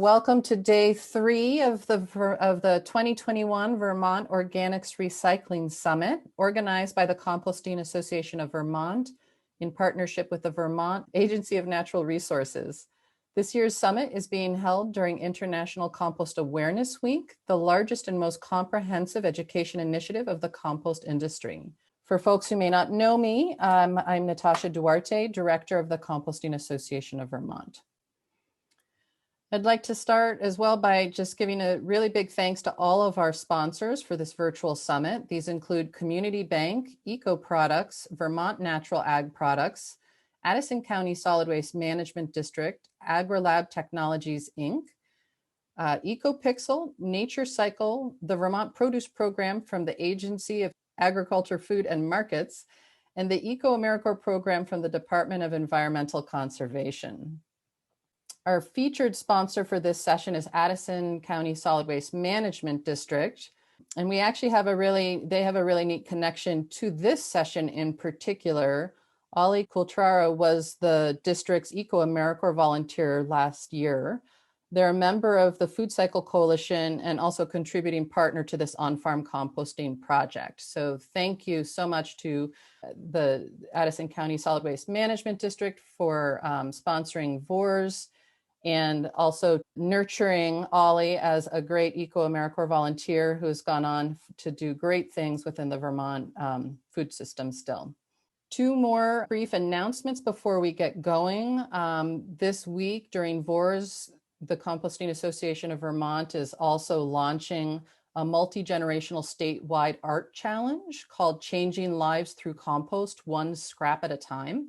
Welcome to day 3 of the 2021 Vermont Organics Recycling Summit, organized by the Composting Association of Vermont in partnership with the Vermont Agency of Natural Resources. This year's summit is being held during International Compost Awareness Week, the largest and most comprehensive education initiative of the compost industry. For folks who may not know me, I'm Natasha Duarte, Director of the Composting Association of Vermont. I'd like to start as well by just giving a really big thanks to all of our sponsors for this virtual summit. These include Community Bank, Eco Products, Vermont Natural Ag Products, Addison County Solid Waste Management District, AgriLab Technologies, Inc., EcoPixel, Nature Cycle, the Vermont Produce Program from the Agency of Agriculture, Food and Markets, and the Eco-AmeriCorps program from the Department of Environmental Conservation. Our featured sponsor for this session is Addison County Solid Waste Management District. And we actually have they have a really neat connection to this session in particular. Ollie Coultraro was the district's Eco-AmeriCorps volunteer last year. They're a member of the Food Cycle Coalition and also contributing partner to this On-Farm Composting Project. So thank you so much to the Addison County Solid Waste Management District for sponsoring VORS, and also nurturing Ollie as a great Eco-AmeriCorps volunteer who's gone on to do great things within the Vermont food system still. 2 more brief announcements before we get going. This week during VORS, the Composting Association of Vermont is also launching a multi-generational statewide art challenge called Changing Lives Through Compost, One Scrap at a Time.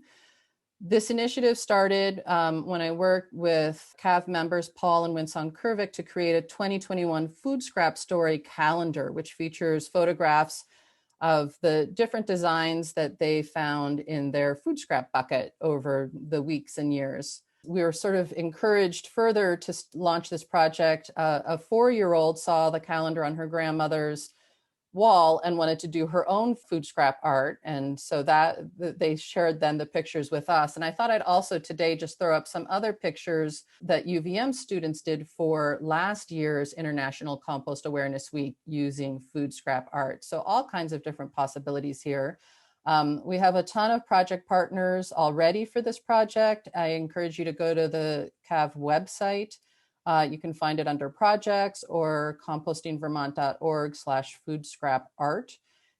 This initiative started when I worked with CAV members Paul and Winsong Kervik to create a 2021 food scrap story calendar, which features photographs of the different designs that they found in their food scrap bucket over the weeks and years. We were sort of encouraged further to launch this project. A 4-year-old saw the calendar on her grandmother's wall and wanted to do her own food scrap art, and so that they shared then the pictures with us. And I thought I'd also today just throw up some other pictures that UVM students did for last year's International Compost Awareness Week using food scrap art. So all kinds of different possibilities here. We have a ton of project partners already for this project. I encourage you to go to the CAV website. You can find it under projects or compostingvermont.org/foodscrapart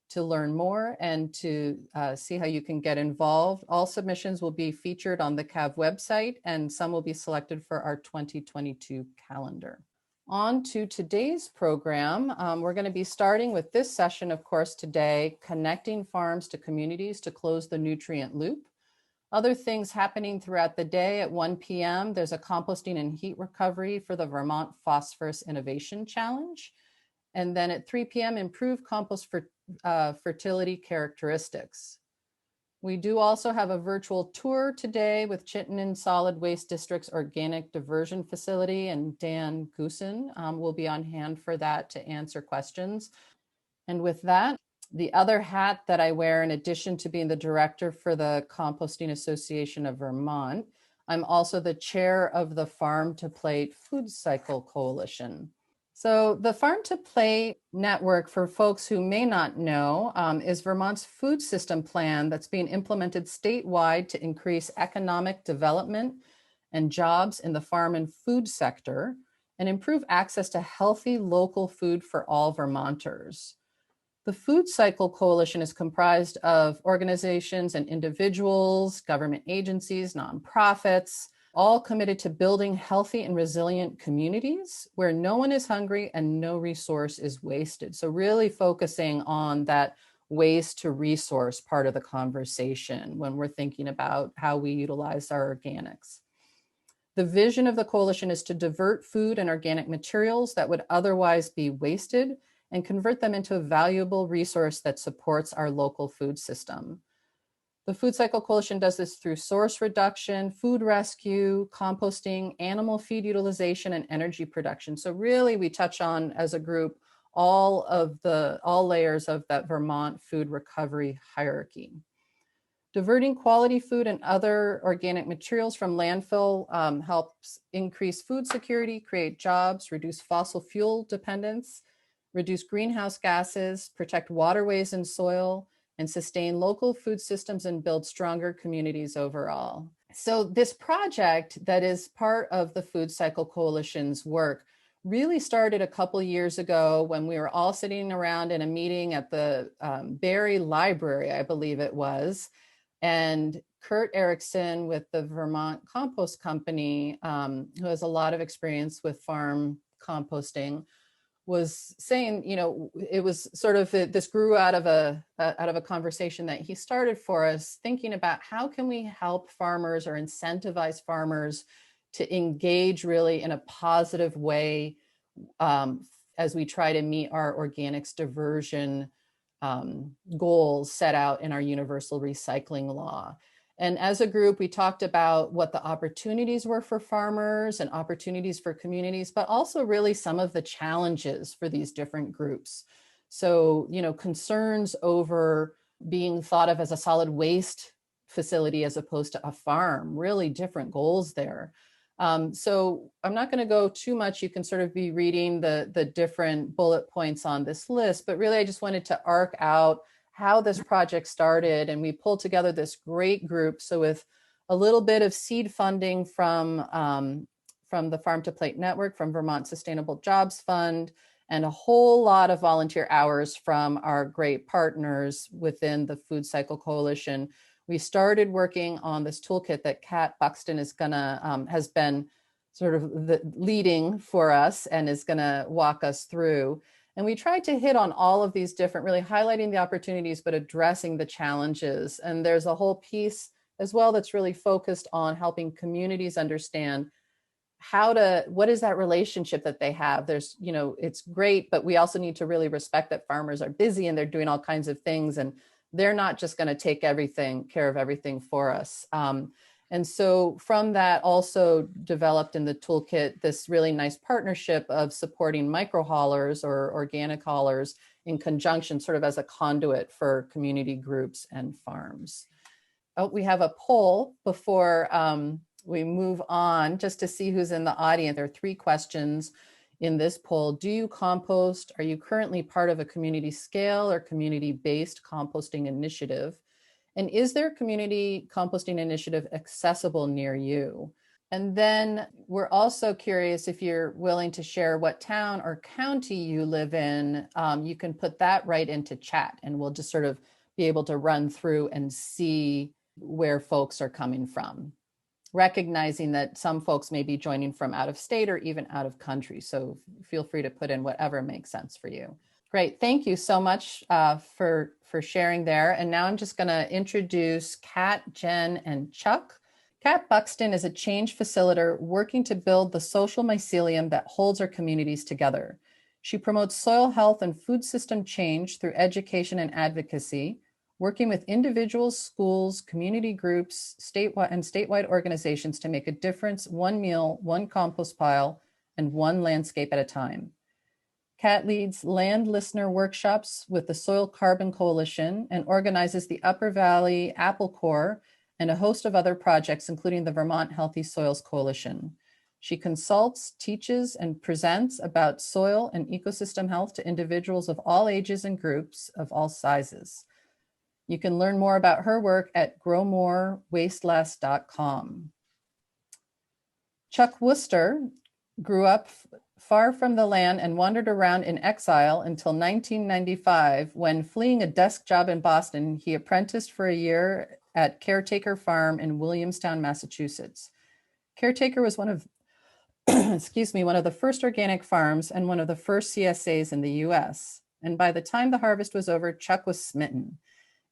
to learn more and to see how you can get involved. All submissions will be featured on the CAV website, and some will be selected for our 2022 calendar. On to today's program. We're going to be starting with this session, of course, today, connecting farms to communities to close the nutrient loop. Other things happening throughout the day at 1 p.m., there's a composting and heat recovery for the Vermont Phosphorus Innovation Challenge. And then at 3 p.m., improved compost fertility characteristics. We do also have a virtual tour today with Chittenden Solid Waste District's Organic Diversion Facility, and Dan Goosen will be on hand for that to answer questions. And with that, the other hat that I wear, in addition to being the director for the Composting Association of Vermont, I'm also the chair of the Farm to Plate Food Cycle Coalition. So the Farm to Plate network, for folks who may not know, is Vermont's food system plan that's being implemented statewide to increase economic development and jobs in the farm and food sector and improve access to healthy local food for all Vermonters. The Food Cycle Coalition is comprised of organizations and individuals, government agencies, nonprofits, all committed to building healthy and resilient communities where no one is hungry and no resource is wasted. So really focusing on that waste to resource part of the conversation when we're thinking about how we utilize our organics. The vision of the coalition is to divert food and organic materials that would otherwise be wasted and convert them into a valuable resource that supports our local food system. The Food Cycle Coalition does this through source reduction, food rescue, composting, animal feed utilization, and energy production. So really we touch on, as a group, all layers of that Vermont food recovery hierarchy. Diverting quality food and other organic materials from landfill helps increase food security, create jobs, reduce fossil fuel dependence, reduce greenhouse gases, protect waterways and soil, and sustain local food systems and build stronger communities overall. So this project that is part of the Food Cycle Coalition's work really started a couple years ago when we were all sitting around in a meeting at the Barry Library, I believe it was. And Kurt Erickson with the Vermont Compost Company, who has a lot of experience with farm composting, was saying, it was sort of this grew out of a conversation that he started for us, thinking about how can we help farmers or incentivize farmers to engage really in a positive way as we try to meet our organics diversion goals set out in our universal recycling law. And as a group, we talked about what the opportunities were for farmers and opportunities for communities, but also really some of the challenges for these different groups. So, concerns over being thought of as a solid waste facility as opposed to a farm, really different goals there. So I'm not going to go too much. You can sort of be reading the different bullet points on this list, but really I just wanted to arc out how this project started, and we pulled together this great group. So with a little bit of seed funding from the Farm to Plate Network, from Vermont Sustainable Jobs Fund, and a whole lot of volunteer hours from our great partners within the Food Cycle Coalition, we started working on this toolkit that Kat Buxton is has been sort of leading for us and is gonna walk us through. And we tried to hit on all of these different, really highlighting the opportunities, but addressing the challenges. And there's a whole piece as well that's really focused on helping communities understand what is that relationship that they have. There's, it's great, but we also need to really respect that farmers are busy and they're doing all kinds of things, and they're not just going to take care of everything for us. And so from that also developed in the toolkit this really nice partnership of supporting micro haulers or organic haulers in conjunction, sort of as a conduit for community groups and farms. Oh, we have a poll before we move on, just to see who's in the audience. There are 3 questions in this poll. Do you compost? Are you currently part of a community scale or community-based composting initiative? And is there a community composting initiative accessible near you? And then we're also curious if you're willing to share what town or county you live in. You can put that right into chat, and we'll just sort of be able to run through and see where folks are coming from, recognizing that some folks may be joining from out of state or even out of country. So feel free to put in whatever makes sense for you. Great, thank you so much for sharing there. And now I'm just gonna introduce Kat, Jen, and Chuck. Kat Buxton is a change facilitator working to build the social mycelium that holds our communities together. She promotes soil health and food system change through education and advocacy, working with individuals, schools, community groups, statewide organizations to make a difference, one meal, one compost pile, and one landscape at a time. Kat leads land listener workshops with the Soil Carbon Coalition and organizes the Upper Valley Apple Corps and a host of other projects, including the Vermont Healthy Soils Coalition. She consults, teaches, and presents about soil and ecosystem health to individuals of all ages and groups of all sizes. You can learn more about her work at growmorewasteless.com. Chuck Worcester grew up far from the land and wandered around in exile until 1995, when, fleeing a desk job in Boston, he apprenticed for a year at Caretaker Farm in Williamstown, Massachusetts. Caretaker was one of one of the first organic farms and one of the first CSAs in the US. And by the time the harvest was over, Chuck was smitten.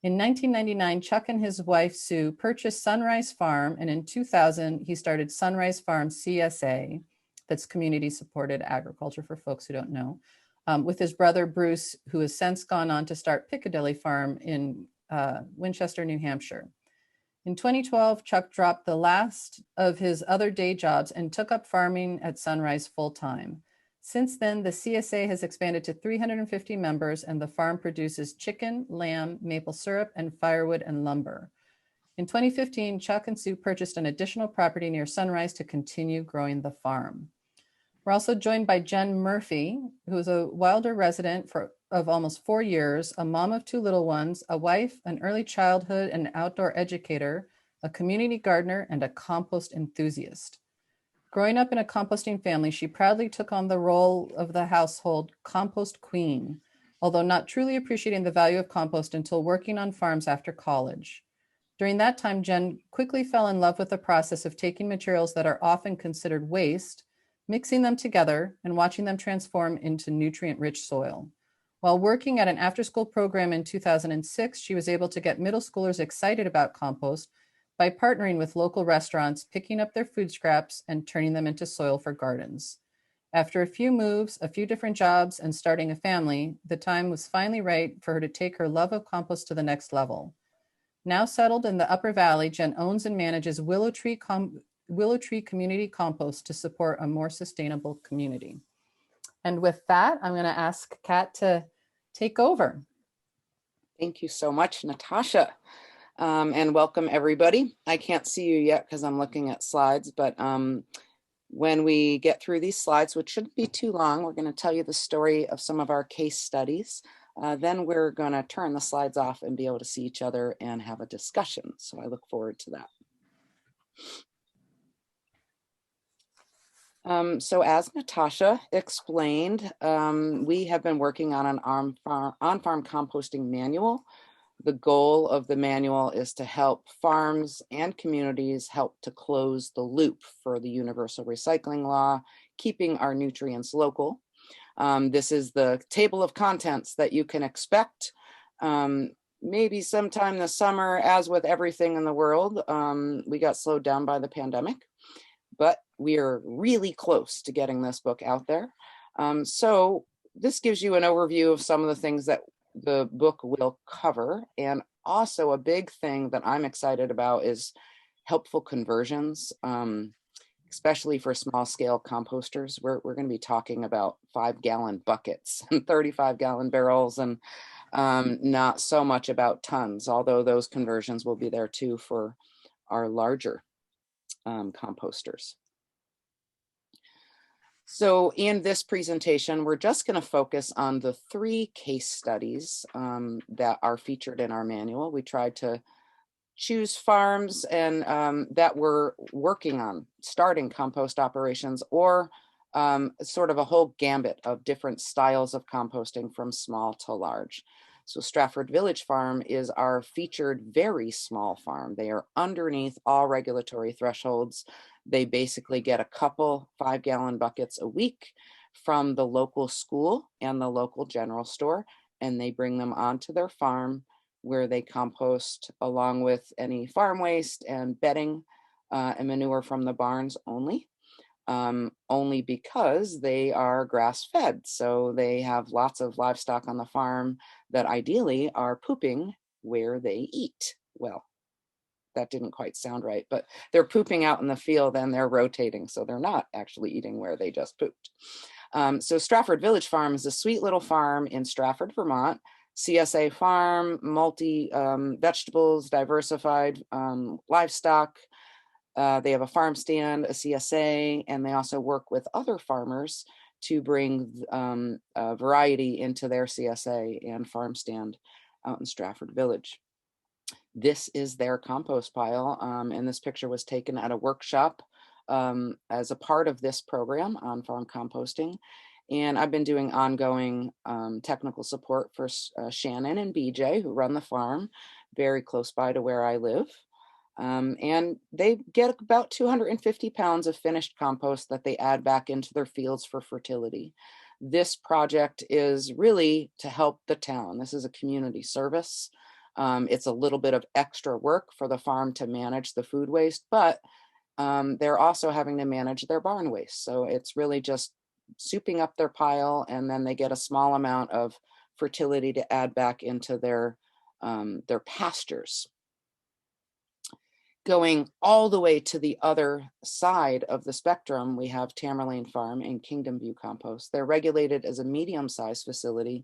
In 1999, Chuck and his wife, Sue, purchased Sunrise Farm, and in 2000, he started Sunrise Farm CSA, that's community-supported agriculture for folks who don't know, with his brother, Bruce, who has since gone on to start Piccadilly Farm in Winchester, New Hampshire. In 2012, Chuck dropped the last of his other day jobs and took up farming at Sunrise full-time. Since then, the CSA has expanded to 350 members, and the farm produces chicken, lamb, maple syrup, and firewood and lumber. In 2015, Chuck and Sue purchased an additional property near Sunrise to continue growing the farm. We're also joined by Jen Murphy, who is a Wilder resident of almost 4 years, a mom of 2 little ones, a wife, an early childhood and outdoor educator, a community gardener, and a compost enthusiast. Growing up in a composting family, she proudly took on the role of the household compost queen, although not truly appreciating the value of compost until working on farms after college. During that time, Jen quickly fell in love with the process of taking materials that are often considered waste, mixing them together, and watching them transform into nutrient-rich soil. While working at an after-school program in 2006, she was able to get middle schoolers excited about compost by partnering with local restaurants, picking up their food scraps, and turning them into soil for gardens. After a few moves, a few different jobs, and starting a family, the time was finally right for her to take her love of compost to the next level. Now settled in the Upper Valley, Jen owns and manages Willow Tree Community Compost to support a more sustainable community. And with that, I'm going to ask Kat to take over. Thank you so much, Natasha. And welcome everybody. I can't see you yet because I'm looking at slides, but when we get through these slides, which shouldn't be too long, we're going to tell you the story of some of our case studies. Then we're going to turn the slides off and be able to see each other and have a discussion. So I look forward to that. So as Natasha explained, we have been working on an on-farm composting manual. The goal of the manual is to help farms and communities help to close the loop for the universal recycling law, keeping our nutrients local. This is the table of contents that you can expect. Maybe sometime this summer, as with everything in the world, we got slowed down by the pandemic, but we are really close to getting this book out there. So this gives you an overview of some of the things that the book will cover. And also a big thing that I'm excited about is helpful conversions, especially for small scale composters. We're going to be talking about 5-gallon buckets and 35-gallon barrels, and not so much about tons, although those conversions will be there too for our larger composters. So in this presentation, we're just going to focus on the 3 case studies that are featured in our manual. We tried to choose farms and that were working on starting compost operations, or sort of a whole gambit of different styles of composting from small to large. So Stratford Village Farm is our featured very small farm. They are underneath all regulatory thresholds. They basically get a couple 5-gallon buckets a week from the local school and the local general store, and they bring them onto their farm where they compost along with any farm waste and bedding and manure from the barns only. Only because they are grass-fed. So they have lots of livestock on the farm that ideally are pooping where they eat. Well, that didn't quite sound right, but they're pooping out in the field and they're rotating. So they're not actually eating where they just pooped. So Stratford Village Farm is a sweet little farm in Stratford, Vermont. CSA farm, multi vegetables, diversified livestock. They have a farm stand, a CSA, and they also work with other farmers to bring variety into their CSA and farm stand out in Stratford Village. This is their compost pile, and this picture was taken at a workshop as a part of this program, On-Farm Composting. And I've been doing ongoing technical support for Shannon and BJ, who run the farm very close by to where I live. And they get about 250 pounds of finished compost that they add back into their fields for fertility. This project is really to help the town. This is a community service. It's a little bit of extra work for the farm to manage the food waste, but they're also having to manage their barn waste. So it's really just souping up their pile, and then they get a small amount of fertility to add back into their pastures. Going all the way to the other side of the spectrum, we have Tamerlane Farm and Kingdom View Compost. They're regulated as a medium-sized facility,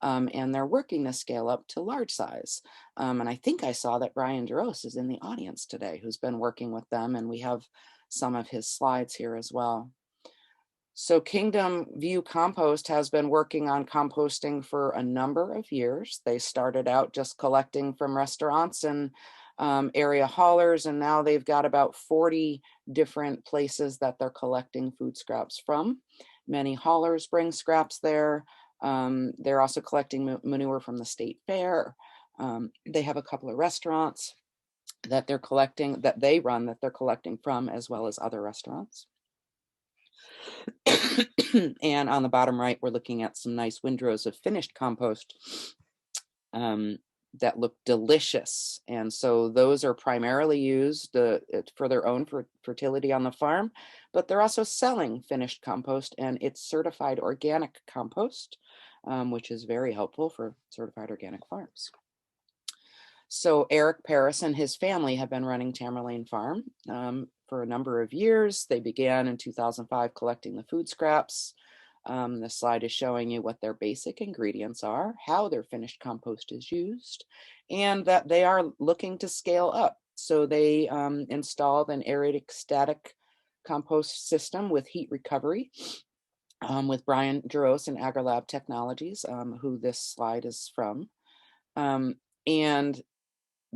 and they're working to scale up to large size. And I think I saw that Brian DeRose is in the audience today, who's been working with them, and we have some of his slides here as well. So Kingdom View Compost has been working on composting for a number of years. They started out just collecting from restaurants and area haulers, and now they've got about 40 different places that they're collecting food scraps from. Many haulers bring scraps there. They're also collecting manure from the state fair. They have a couple of restaurants that they're collecting, that they run, that they're collecting from, as well as other restaurants. And on the bottom right, we're looking at some nice windrows of finished compost that look delicious. And so those are primarily used for their own fertility on the farm, but they're also selling finished compost, and it's certified organic compost, which is very helpful for certified organic farms. So Eric Paris and his family have been running Tamerlane Farm for a number of years. They began in 2005 collecting the food scraps. The slide is showing you what their basic ingredients are, how their finished compost is used, and that they are looking to scale up. So they installed an aerated static compost system with heat recovery with Brian DeRose and AgriLab Technologies, who this slide is from. And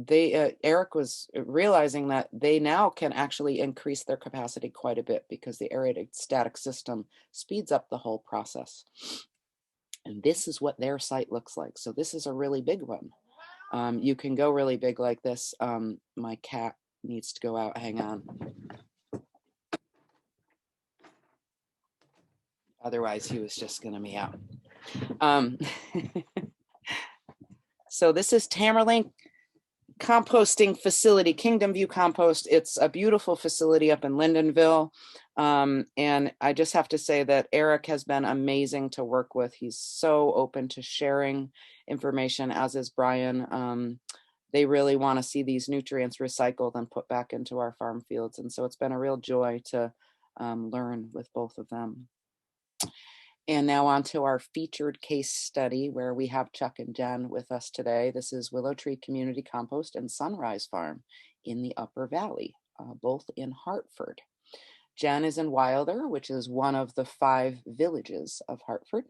Eric was realizing that they now can actually increase their capacity quite a bit because the aerated static system speeds up the whole process. And this is what their site looks like. So this is a really big one. You can go really big like this. My cat needs to go out. Hang on. Otherwise, he was just going to meow. So this is Tamerlane Composting Facility, Kingdom View Compost. It's a beautiful facility up in Lyndonville. And I just have to say that Eric has been amazing to work with. He's so open to sharing information, as is Brian. They really want to see these nutrients recycled and put back into our farm fields. And so it's been a real joy to learn with both of them. And now on to our featured case study, where we have Chuck and Jen with us today. This is Willow Tree Community Compost and Sunrise Farm in the Upper Valley, both in Hartford. Jen is in Wilder, which is one of the 5 villages of Hartford.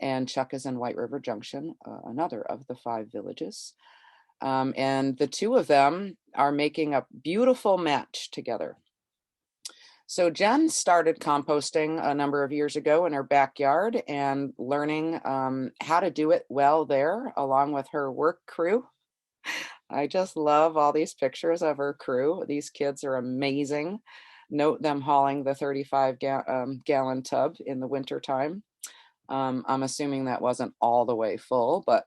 And Chuck is in White River Junction, another of the 5 villages. And the two of them are making a beautiful match together. So Jen started composting a number of years ago in her backyard and learning how to do it well there, along with her work crew. I just love all these pictures of her crew. These kids are amazing. Note them hauling the 35-gallon tub in the wintertime. I'm assuming that wasn't all the way full, but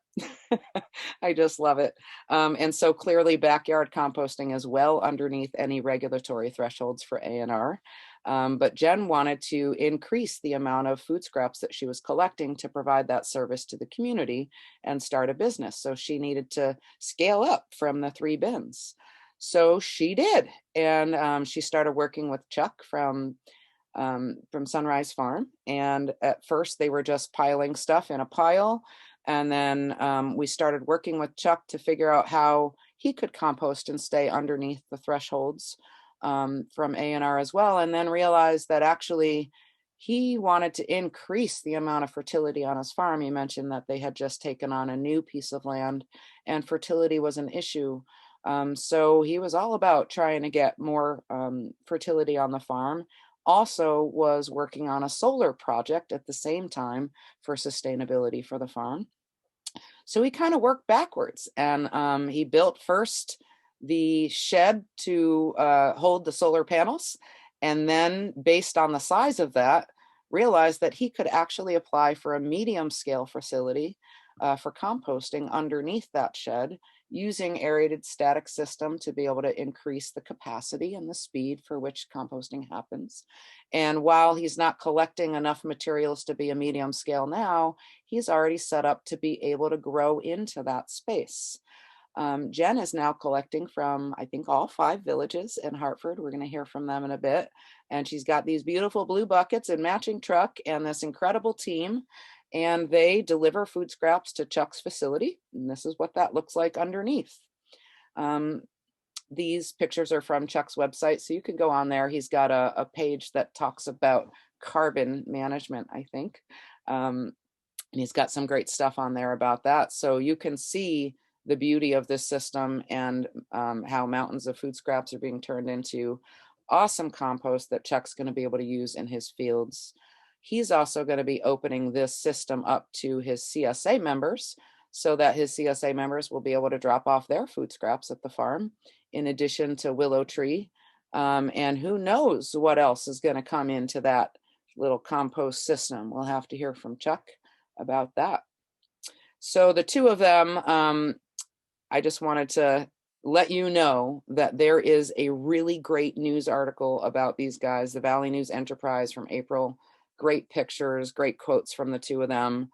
I just love it. And so clearly backyard composting is well underneath any regulatory thresholds for A&R. But Jen wanted to increase the amount of food scraps that she was collecting to provide that service to the community and start a business. So she needed to scale up from the 3 bins. So she did. And she started working with Chuck from Sunrise Farm. And at first they were just piling stuff in a pile. And then we started working with Chuck to figure out how he could compost and stay underneath the thresholds from A&R as well. And then realized that actually he wanted to increase the amount of fertility on his farm. He mentioned that they had just taken on a new piece of land and fertility was an issue. So he was all about trying to get more fertility on the farm. Also was working on a solar project at the same time for sustainability for the farm. So he kind of worked backwards, and he built first the shed to hold the solar panels, and then based on the size of that, realized that he could actually apply for a medium scale facility for composting underneath that shed, using aerated static system to be able to increase the capacity and the speed for which composting happens. And while he's not collecting enough materials to be a medium scale now, he's already set up to be able to grow into that space. Jen is now collecting from, I think, all 5 villages in Hartford. We're going to hear from them in a bit. And she's got these beautiful blue buckets and matching truck and this incredible team. and they deliver food scraps to Chuck's facility. And this is what that looks like underneath. These pictures are from Chuck's website, so you can go on there. He's got a page that talks about carbon management, I think. And he's got some great stuff on there about that. So you can see the beauty of this system and how mountains of food scraps are being turned into awesome compost that Chuck's going to be able to use in his fields. He's also going to be opening this system up to his CSA members so that his CSA members will be able to drop off their food scraps at the farm, in addition to Willow Tree. And who knows what else is going to come into that little compost system. We'll have to hear from Chuck about that. So the two of them, I just wanted to let you know that there is a really great news article about these guys, the Valley News Enterprise from April. Great pictures, great quotes from the two of them.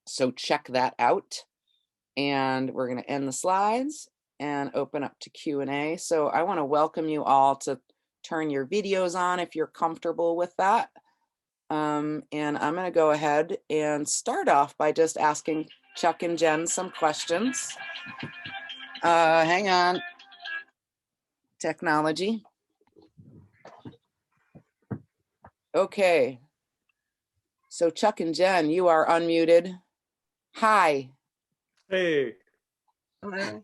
So check that out. And we're going to end the slides and open up to Q&A. So I want to welcome you all to turn your videos on if you're comfortable with that. And I'm going to go ahead and start off by just asking Chuck and Jen some questions. Hang on. Technology. Okay. So Chuck and Jen, you are unmuted. Hi. Hey. Hello.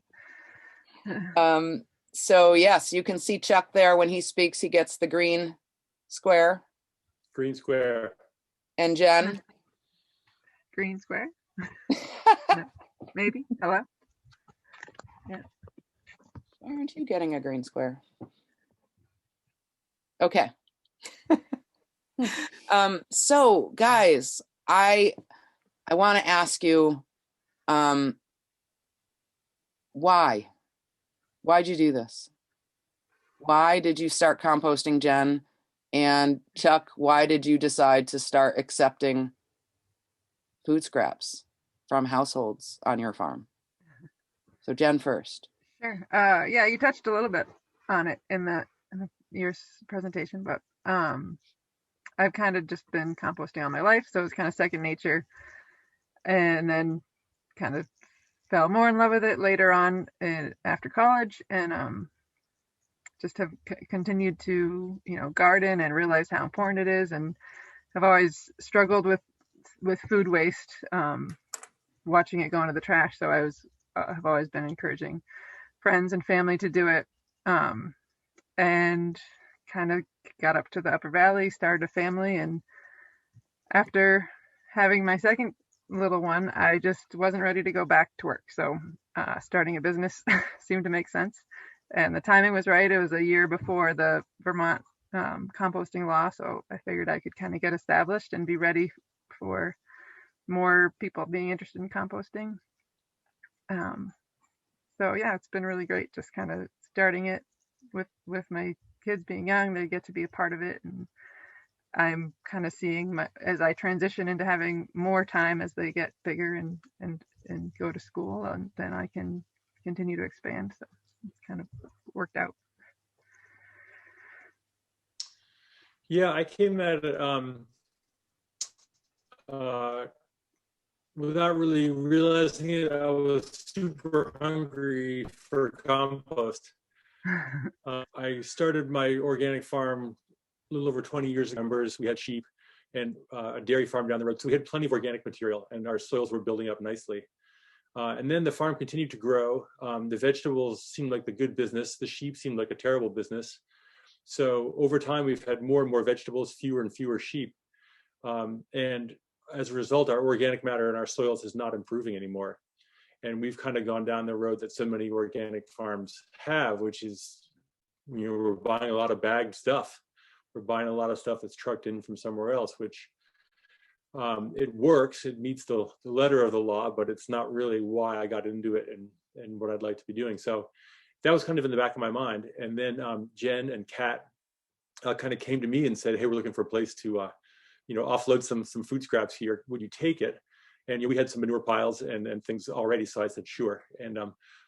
So yes, you can see Chuck there. When he speaks, he gets the green square. Green square. And Jen? Green square? No, maybe. Hello? Yeah. Why aren't you getting a green square? Okay. So guys, I want to ask you, why'd you do this? Why did you start composting, Jen? And Chuck, why did you decide to start accepting food scraps from households on your farm? So Jen first. Sure. Yeah, you touched a little bit on it in your presentation, but I've kind of just been composting all my life, so it's kind of second nature, and then kind of fell more in love with it later on after college, and just have continued to garden and realize how important it is, and have always struggled with food waste, watching it go into the trash. So I have always been encouraging friends and family to do it, and kind of got up to the Upper Valley, started a family, and after having my second little one, I just wasn't ready to go back to work. So starting a business seemed to make sense, and the timing was right. It was a year before the Vermont composting law, so I figured I could kind of get established and be ready for more people being interested in composting. So yeah, it's been really great just kind of starting it with my kids being young. They get to be a part of it, and I'm kind of seeing as I transition into having more time as they get bigger and go to school, and then I can continue to expand. So it's kind of worked out. Yeah, I came at it without really realizing it. I was super hungry for compost. I started my organic farm a little over 20 years ago. We had sheep and a dairy farm down the road. So we had plenty of organic material and our soils were building up nicely. And then the farm continued to grow. The vegetables seemed like the good business. The sheep seemed like a terrible business. So over time, we've had more and more vegetables, fewer and fewer sheep. And as a result, our organic matter in our soils is not improving anymore. And we've kind of gone down the road that so many organic farms have, which is, we're buying a lot of bagged stuff. We're buying a lot of stuff that's trucked in from somewhere else, which it works. It meets the letter of the law, but it's not really why I got into it and what I'd like to be doing. So that was kind of in the back of my mind. And then Jen and Kat kind of came to me and said, hey, we're looking for a place to offload some food scraps here. Would you take it? And we had some manure piles and things already. So I said, sure. And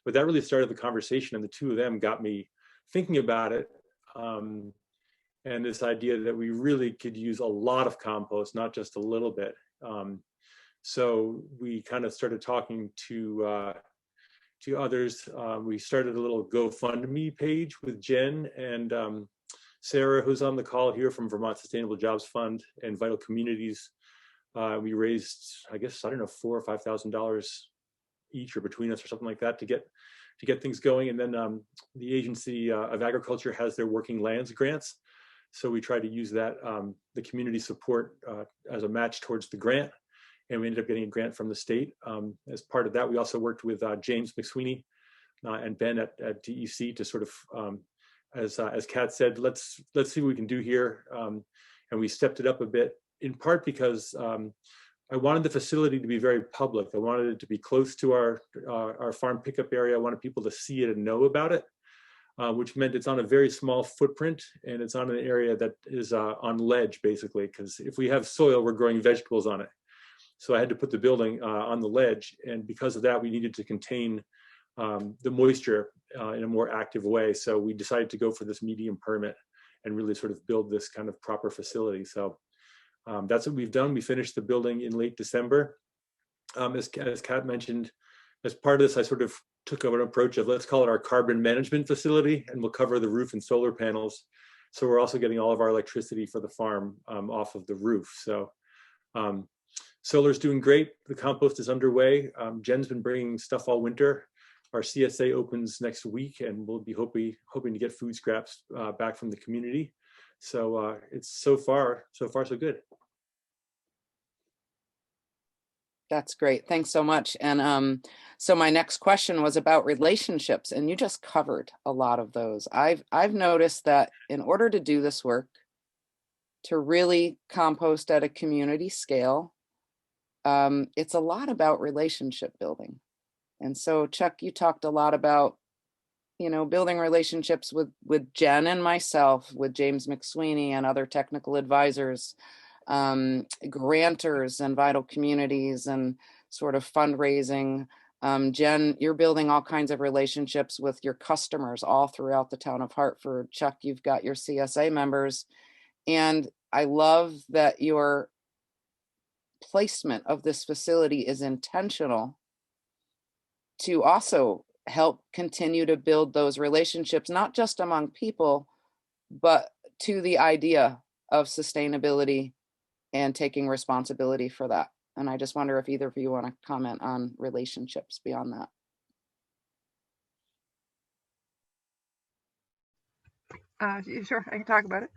but that really started the conversation, and the two of them got me thinking about it. And this idea that we really could use a lot of compost, not just a little bit. So we kind of started talking to others. We started a little GoFundMe page with Jen and Sarah, who's on the call here from Vermont Sustainable Jobs Fund and Vital Communities. We raised, I guess, I don't know, $4,000 or $5,000 each or between us or something like that to get things going. And then the Agency of Agriculture has their working lands grants. So we tried to use that, the community support as a match towards the grant. And we ended up getting a grant from the state. As part of that, we also worked with James McSweeney and Ben at DEC to sort of, as Kat said, let's see what we can do here. And we stepped it up a bit, in part because I wanted the facility to be very public. I wanted it to be close to our farm pickup area. I wanted people to see it and know about it, which meant it's on a very small footprint and it's on an area that is on ledge, basically, because if we have soil, we're growing vegetables on it. So I had to put the building on the ledge, and because of that, we needed to contain the moisture in a more active way. So we decided to go for this medium permit and really sort of build this kind of proper facility. So that's what we've done. We finished the building in late December. As Kat mentioned, as part of this, I sort of took an approach of, let's call it our carbon management facility, and we'll cover the roof and solar panels. So we're also getting all of our electricity for the farm off of the roof. So solar's doing great. The compost is underway. Jen's been bringing stuff all winter. Our CSA opens next week, and we'll be hoping to get food scraps back from the community. So it's so far so good. That's great. Thanks so much. And so my next question was about relationships, and you just covered a lot of those. I've noticed that in order to do this work, to really compost at a community scale, it's a lot about relationship building. And so, Chuck, you talked a lot about, building relationships with Jen and myself, with James McSweeney and other technical advisors, grantors and Vital Communities, and sort of fundraising. Jen, you're building all kinds of relationships with your customers all throughout the town of Hartford. Chuck, you've got your CSA members. And I love that your placement of this facility is intentional to also help continue to build those relationships, not just among people, but to the idea of sustainability and taking responsibility for that. And I just wonder if either of you want to comment on relationships beyond that. Sure, I can talk about it.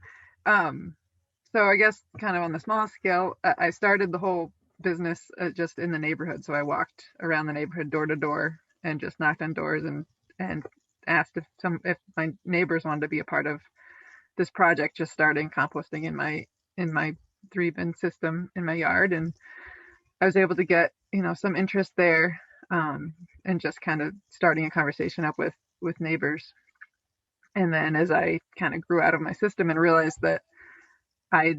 So I guess kind of on the small scale, I started the whole business just in the neighborhood. So I walked around the neighborhood door to door and just knocked on doors and asked if my neighbors wanted to be a part of this project, just starting composting in my 3-bin system in my yard. And I was able to get, some interest there, and just kind of starting a conversation up with neighbors. And then as I kind of grew out of my system and realized that I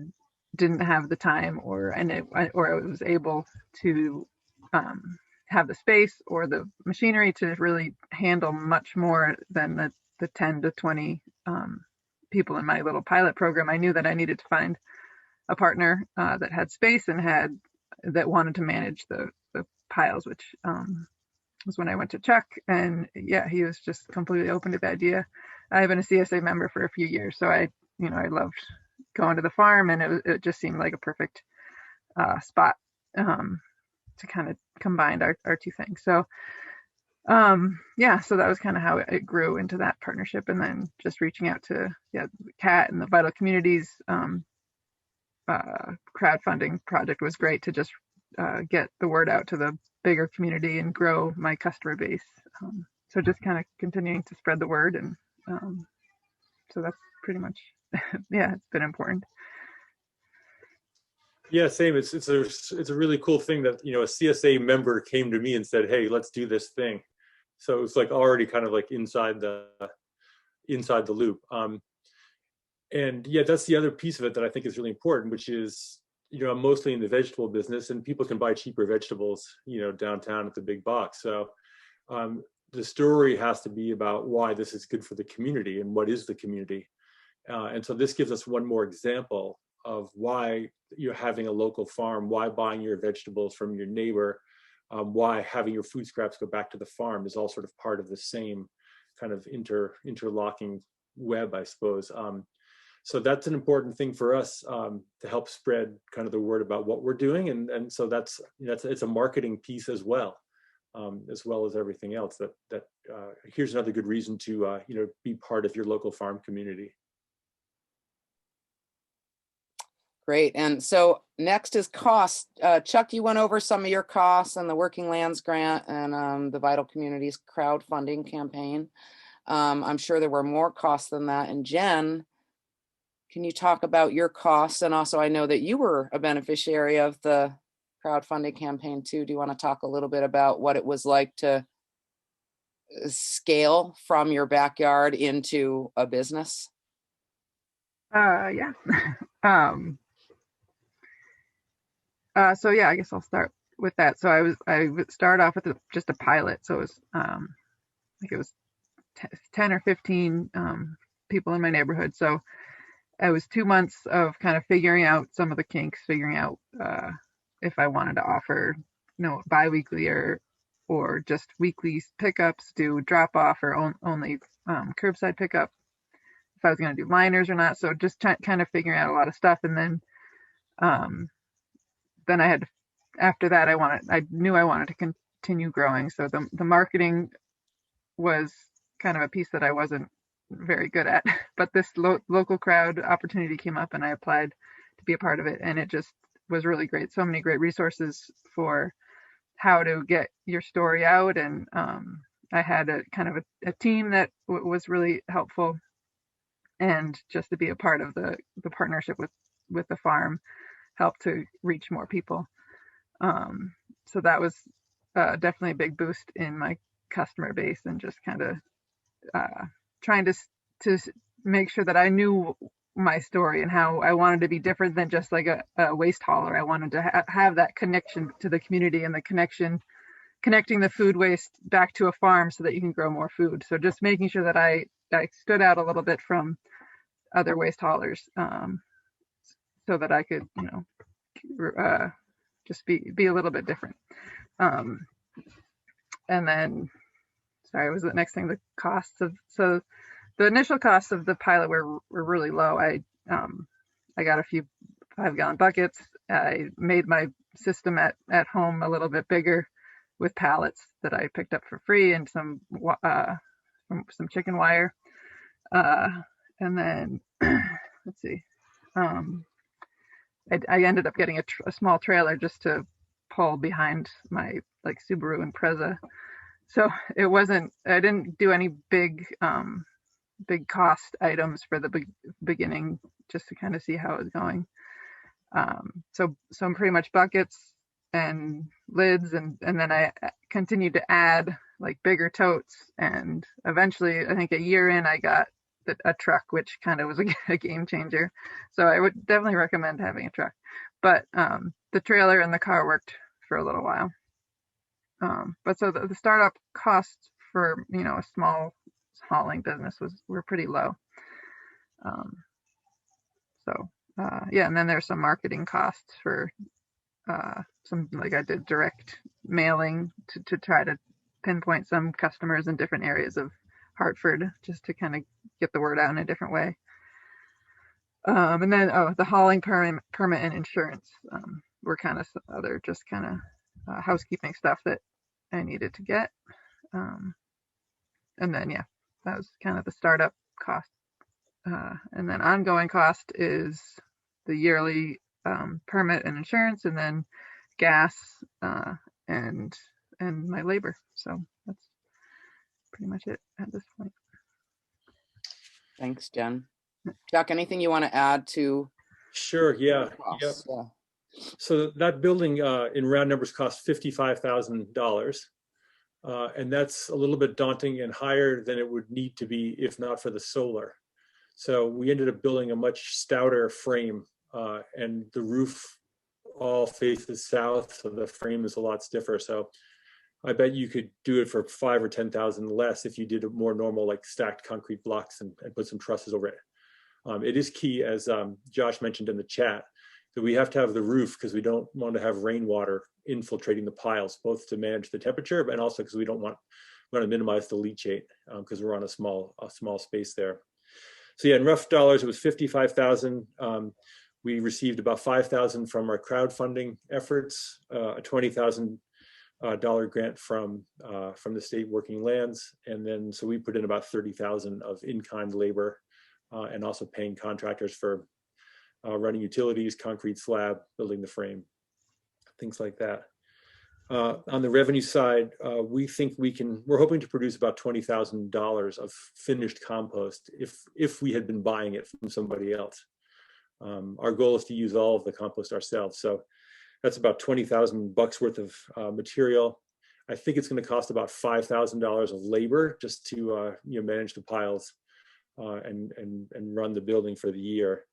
didn't have the time or I was able to have the space or the machinery to really handle much more than the 10 to 20 people in my little pilot program, I knew that I needed to find a partner that had space and that wanted to manage the piles, which was when I went to Chuck. And yeah, he was just completely open to the idea. I've been a CSA member for a few years, so I loved going to the farm, and it just seemed like a perfect spot to kind of combine our two things. So so that was kind of how it grew into that partnership, and then just reaching out to Kat and the Vital Communities crowdfunding project was great to just get the word out to the bigger community and grow my customer base. So just kind of continuing to spread the word, and so that's pretty much it's been important. Yeah, same. It's a really cool thing that a CSA member came to me and said, "Hey, let's do this thing." So it was like already kind of like inside the loop. And yeah, that's the other piece of it that I think is really important, which is I'm mostly in the vegetable business, and people can buy cheaper vegetables downtown at the big box. So the story has to be about why this is good for the community and what is the community. And so this gives us one more example of why you having a local farm, why buying your vegetables from your neighbor, why having your food scraps go back to the farm is all sort of part of the same kind of interlocking web, I suppose. So that's an important thing for us to help spread kind of the word about what we're doing, and so that's it's a marketing piece as well as everything else. That here's another good reason to be part of your local farm community. Great. And so next is cost. Chuck, you went over some of your costs and the Working Lands Grant and the Vital Communities crowdfunding campaign. I'm sure there were more costs than that. And Jen, can you talk about your costs? And also, I know that you were a beneficiary of the crowdfunding campaign too. Do you want to talk a little bit about what it was like to scale from your backyard into a business? Yeah. So yeah, I guess I'll start with that. So I would start off with just a pilot. So it was, I think it was 10 or 15 people in my neighborhood. So it was 2 months of kind of figuring out some of the kinks, figuring out if I wanted to offer, biweekly or just weekly pickups, do drop off or only curbside pickup, if I was going to do liners or not. So just kind of figuring out a lot of stuff. And then I had, after that, I knew I wanted to continue growing. So the marketing was kind of a piece that I wasn't very good at, but this local crowd opportunity came up and I applied to be a part of it. And it just was really great. So many great resources for how to get your story out. And I had a kind of a team that was really helpful, and just to be a part of the partnership with the farm helped to reach more people. So that was definitely a big boost in my customer base, and just kind of trying to make sure that I knew my story and how I wanted to be different than just like a waste hauler. I wanted to have that connection to the community, and the connecting the food waste back to a farm so that you can grow more food. So just making sure that I stood out a little bit from other waste haulers, so that I could, just be a little bit different. And then, sorry, was the next thing, the costs of, so the initial costs of the pilot were really low. I got a few 5-gallon buckets. I made my system at home a little bit bigger with pallets that I picked up for free, and some chicken wire. And then let's see. I ended up getting a small trailer just to pull behind my like Subaru Impreza. So it wasn't, I didn't do any big cost items for the beginning, just to kind of see how it was going. So pretty much buckets and lids, and then I continued to add like bigger totes, and eventually I think a year in I got a truck, which kind of was a game changer. So I would definitely recommend having a truck. But the trailer and the car worked for a little while. But so the startup costs for a small hauling business were pretty low. Yeah, and then there's some marketing costs for some, like I did direct mailing to try to pinpoint some customers in different areas of Hartford, just to kind of get the word out in a different way. And then the hauling permit and insurance were kind of other just kind of housekeeping stuff that I needed to get. And then yeah, that was kind of the startup cost. And then ongoing cost is the yearly permit and insurance, and then gas and my labor. So that's pretty much it at this point. Thanks, Jen. Chuck, anything you want to add to? Sure, yeah. Yeah. So that building in round numbers cost $55,000. And that's a little bit daunting and higher than it would need to be if not for the solar. So we ended up building a much stouter frame, and the roof all faces south, so the frame is a lot stiffer. So I bet you could do it for 5 or 10,000 less if you did a more normal, like stacked concrete blocks and put some trusses over it. It is key, as Josh mentioned in the chat, that we have to have the roof because we don't want to have rainwater infiltrating the piles, both to manage the temperature, and also because we want to minimize the leachate because we're on a small space there. So yeah, in rough dollars, it was $55,000. We received about $5,000 from our crowdfunding efforts, a $20,000 grant from the state working lands, and then so we put in about $30,000 of in-kind labor, and also paying contractors for running utilities, concrete slab, building the frame, things like that. On the revenue side, we think we're hoping to produce about $20,000 of finished compost if we had been buying it from somebody else. Our goal is to use all of the compost ourselves. So that's about $20,000 worth of material. I think it's going to cost about $5,000 of labor just to manage the piles and run the building for the year.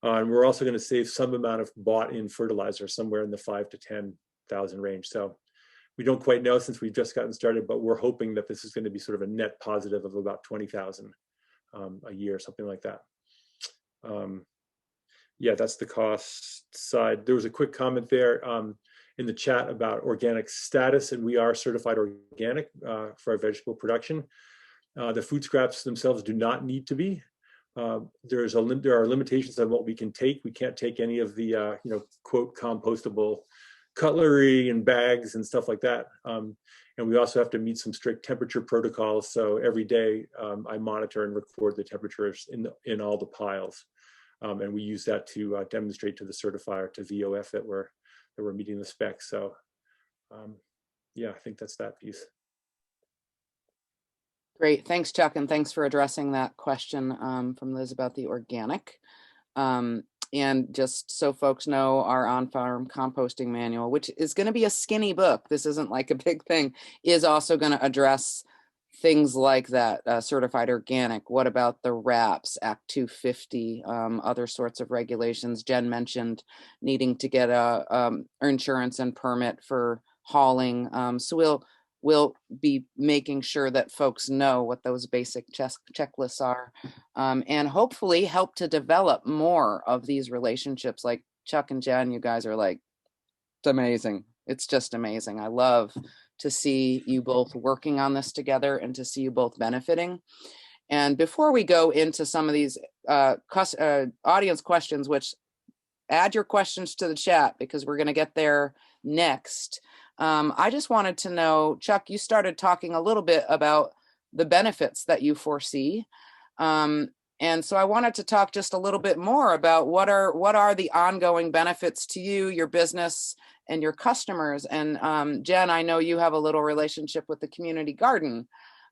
And we're also going to save some amount of bought-in fertilizer, somewhere in the $5,000 to $10,000 range. So we don't quite know since we've just gotten started, but we're hoping that this is going to be sort of a net positive of about $20,000 a year, something like that. Yeah, that's the cost side. There was a quick comment there in the chat about organic status, and we are certified organic for our vegetable production. The food scraps themselves do not need to be. There are limitations on what we can take. We can't take any of the quote compostable cutlery and bags and stuff like that. And we also have to meet some strict temperature protocols. So every day I monitor and record the temperatures in all the piles. And we use that to demonstrate to the certifier, to VOF, that we're meeting the specs. So yeah, I think that's that piece. Great, thanks, Chuck, and thanks for addressing that question from Liz about the organic. And just so folks know, our On-Farm Composting Manual, which is going to be a skinny book, this isn't like a big thing, is also going to address things like that, certified organic. What about the wraps, Act 250, other sorts of regulations? Jen mentioned needing to get a insurance and permit for hauling. So we'll be making sure that folks know what those basic checklists are, and hopefully help to develop more of these relationships. Like Chuck and Jen, you guys are like, it's amazing. It's just amazing. I love to see you both working on this together and to see you both benefiting. And before we go into some of these audience questions, which add your questions to the chat because we're going to get there next. I just wanted to know, Chuck, you started talking a little bit about the benefits that you foresee. And so I wanted to talk just a little bit more about what are the ongoing benefits to you, your business, and your customers. And Jen, I know you have a little relationship with the community garden.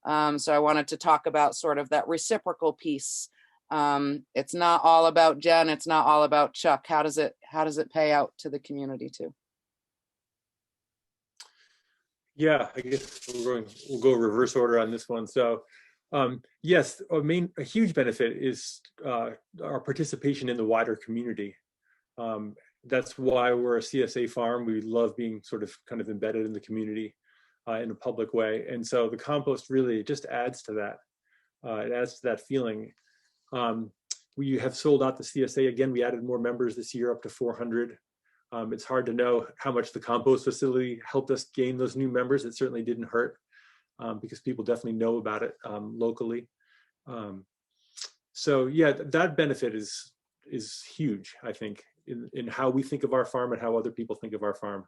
So I wanted to talk about sort of that reciprocal piece. It's not all about Jen, it's not all about Chuck. How does it pay out to the community too? Yeah, I guess we'll go reverse order on this one. So yes, a huge benefit is our participation in the wider community. That's why we're a CSA farm. We love being kind of embedded in the community in a public way. And so the compost really just adds to that. It adds to that feeling. We have sold out the CSA. Again, we added more members this year, up to 400. It's hard to know how much the compost facility helped us gain those new members. It certainly didn't hurt because people definitely know about it locally. So yeah, that benefit is huge, I think, in how we think of our farm and how other people think of our farm.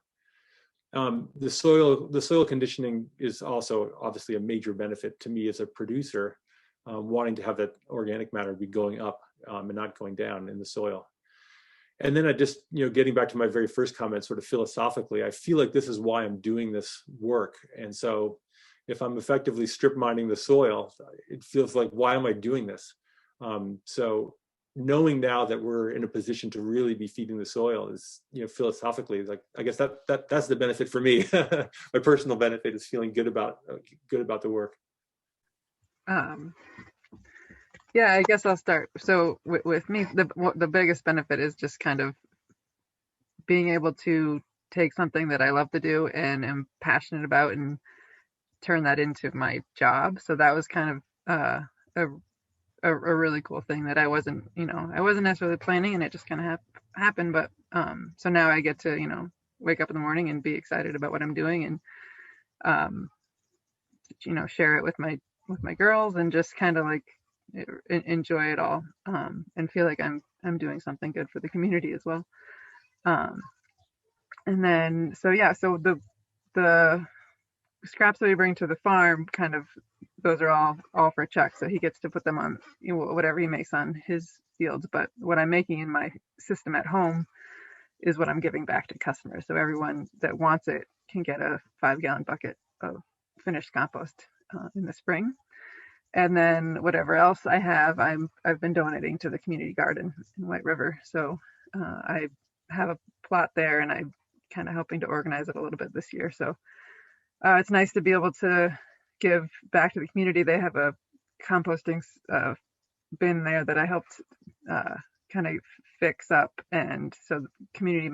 The soil conditioning is also obviously a major benefit to me as a producer, wanting to have that organic matter be going up and not going down in the soil. And then I just, getting back to my very first comment, sort of philosophically, I feel like this is why I'm doing this work. And so if I'm effectively strip mining the soil, it feels like, why am I doing this? So knowing now that we're in a position to really be feeding the soil is, philosophically, like, I guess that's the benefit for me. My personal benefit is feeling good about the work. Yeah, I guess I'll start. So with me, the biggest benefit is just kind of being able to take something that I love to do and am passionate about and turn that into my job. So that was kind of a really cool thing that I wasn't necessarily planning, and it just kind of happened. But so now I get to, wake up in the morning and be excited about what I'm doing, and um, share it with my girls, and just kind of like enjoy it all, and feel like I'm doing something good for the community as well. Um, and then so the scraps that we bring to the farm, kind of, those are all for Chuck, so he gets to put them on, whatever he makes on his fields. But what I'm making in my system at home is what I'm giving back to customers. So everyone that wants it can get a 5-gallon bucket of finished compost in the spring. And then whatever else I have, I've been donating to the community garden in White River. So I have a plot there, and I'm kind of helping to organize it a little bit this year. So it's nice to be able to give back to the community. They have a composting bin there that I helped kind of fix up, and so community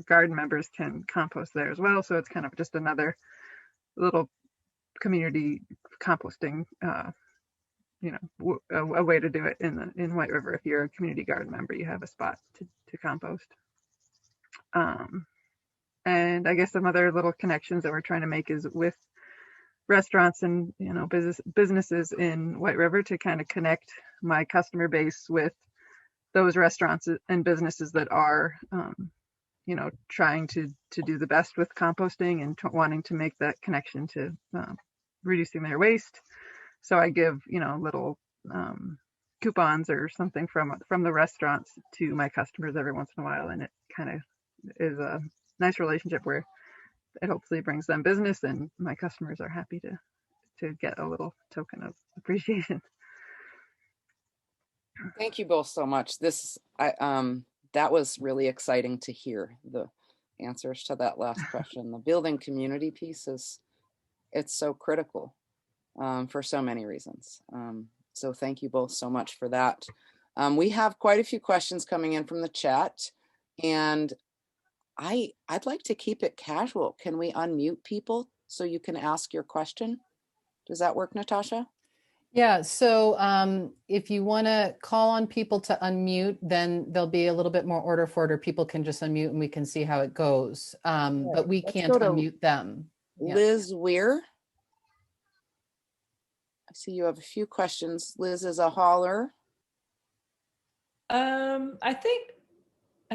garden members can compost there as well. So it's kind of just another little community composting, a way to do it in White River. If you're a community garden member, you have a spot to compost. And I guess some other little connections that we're trying to make is with restaurants and businesses in White River, to kind of connect my customer base with those restaurants and businesses that are trying to do the best with composting, and wanting to make that connection to reducing their waste. So I give little coupons or something from the restaurants to my customers every once in a while, and it kind of is a nice relationship where it hopefully brings them business, and my customers are happy to get a little token of appreciation. Thank you both so much. That was really exciting to hear the answers to that last question. The building community piece it's so critical for so many reasons. So thank you both so much for that. We have quite a few questions coming in from the chat, and I'd like to keep it casual. Can we unmute people so you can ask your question? Does that work, Natasha? Yeah, so if you want to call on people to unmute, then there'll be a little bit more order for it, or people can just unmute and we can see how it goes. But we can't unmute them. Liz Weir. I see you have a few questions. Liz is a hauler. I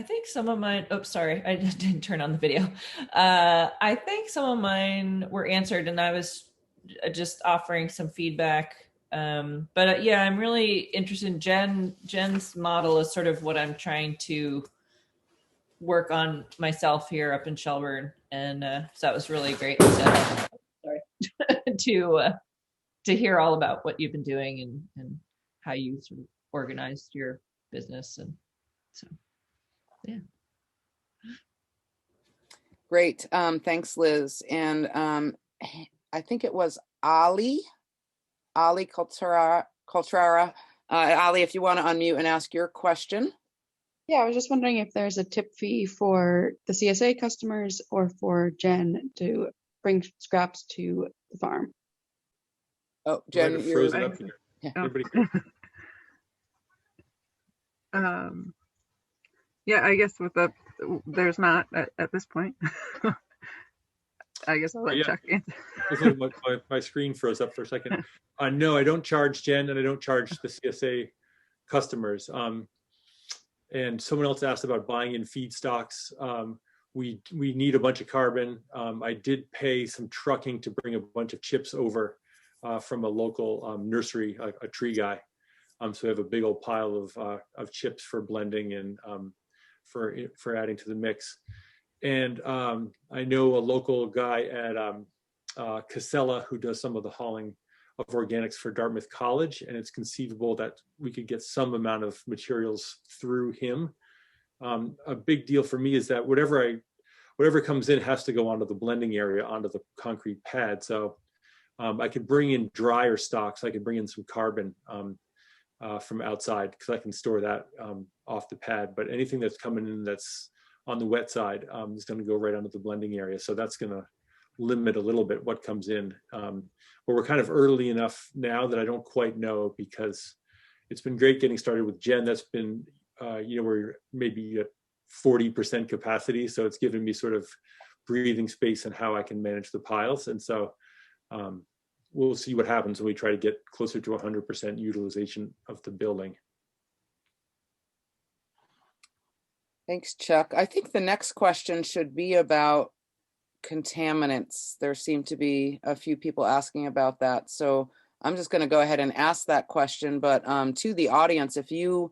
think some of mine, oops, sorry, I didn't turn on the video. I think some of mine were answered, and I was just offering some feedback. But yeah, I'm really interested in Jen's model is sort of what I'm trying to work on myself here up in Shelburne. And so that was really great to hear all about what you've been doing and how you sort of organized your business. And so, yeah. Great. Thanks, Liz. And I think it was Ali Coltrara. Ali, if you want to unmute and ask your question. Yeah, I was just wondering if there's a tip fee for the CSA customers or for Jen to bring scraps to the farm. Oh, Jen, you're frozen up here. Yeah. Yeah, I guess there's not at this point. I guess I'll let Chuck answer. My screen froze up for a second. No, I don't charge Jen, and I don't charge the CSA customers. And someone else asked about buying in feedstocks. We need a bunch of carbon. I did pay some trucking to bring a bunch of chips over from a local nursery, a tree guy. So we have a big old pile of chips for blending and for adding to the mix. And I know a local guy at Casella who does some of the hauling of organics for Dartmouth College, and it's conceivable that we could get some amount of materials through him. A big deal for me is that whatever comes in has to go onto the blending area, onto the concrete pad. So I could bring in drier stocks. I could bring in some carbon from outside because I can store that off the pad. But anything that's coming in that's on the wet side is going to go right onto the blending area. So that's going to limit a little bit what comes in. But we're kind of early enough now that I don't quite know, because it's been great getting started with Jen. That's been, we're maybe at 40% capacity. So it's given me sort of breathing space and how I can manage the piles. And so we'll see what happens when we try to get closer to 100% utilization of the building. Thanks, Chuck. I think the next question should be about contaminants. There seem to be a few people asking about that. So I'm just going to go ahead and ask that question. But to the audience, if you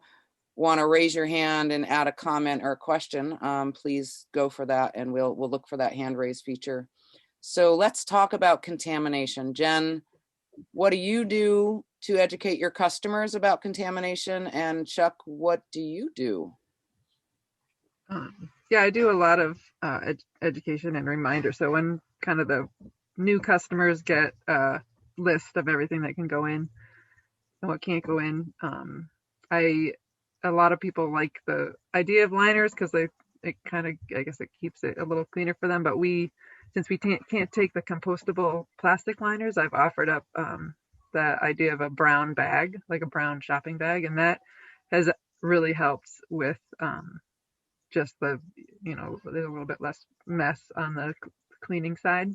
want to raise your hand and add a comment or a question, please go for that, and we'll look for that hand raise feature. So let's talk about contamination. Jen, what do you do to educate your customers about contamination? And Chuck, what do you do? Yeah, I do a lot of education and reminders. So when kind of the new customers get a list of everything that can go in and what can't go in, a lot of people like the idea of liners because it kind of, I guess it keeps it a little cleaner for them. But since we can't take the compostable plastic liners, I've offered up the idea of a brown bag, like a brown shopping bag, and that has really helped with just there's a little bit less mess on the cleaning side.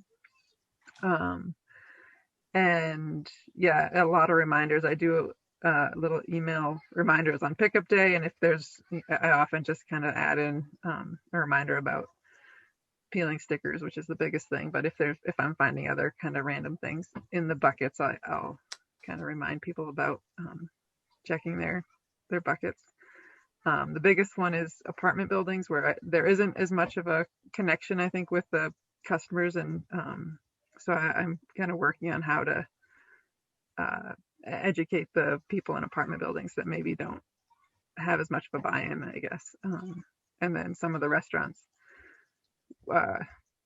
And yeah, a lot of reminders. I do little email reminders on pickup day, and I often just kind of add in a reminder about peeling stickers, which is the biggest thing. But if I'm finding other kind of random things in the buckets, I'll kind of remind people about checking their buckets. The biggest one is apartment buildings where there isn't as much of a connection, I think, with the customers. And so I'm kind of working on how to educate the people in apartment buildings that maybe don't have as much of a buy-in, I guess. And then some of the restaurants,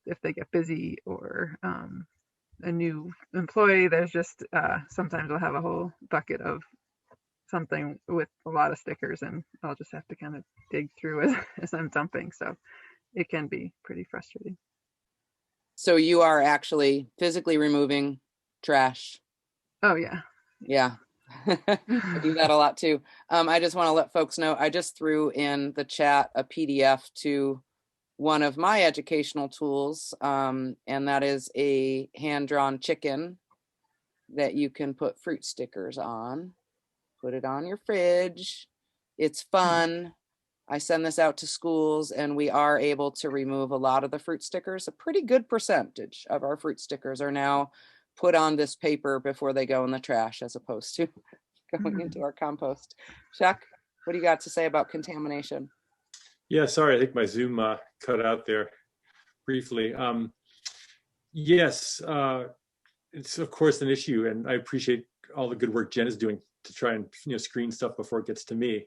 if they get busy or a new employee, there's just sometimes they'll have a whole bucket of something with a lot of stickers, and I'll just have to kind of dig through as I'm dumping. So it can be pretty frustrating. So you are actually physically removing trash? Oh yeah. Yeah. I do that a lot too. I just want to let folks know, I just threw in the chat a PDF to one of my educational tools, and that is a hand-drawn chicken that you can put fruit stickers on. Put it on your fridge. It's fun. I send this out to schools, and we are able to remove a lot of the fruit stickers. A pretty good percentage of our fruit stickers are now put on this paper before they go in the trash, as opposed to going into our compost. Chuck, what do you got to say about contamination? Yeah, sorry, I think my Zoom cut out there briefly. Yes, it's of course an issue, and I appreciate all the good work Jen is doing to try and screen stuff before it gets to me.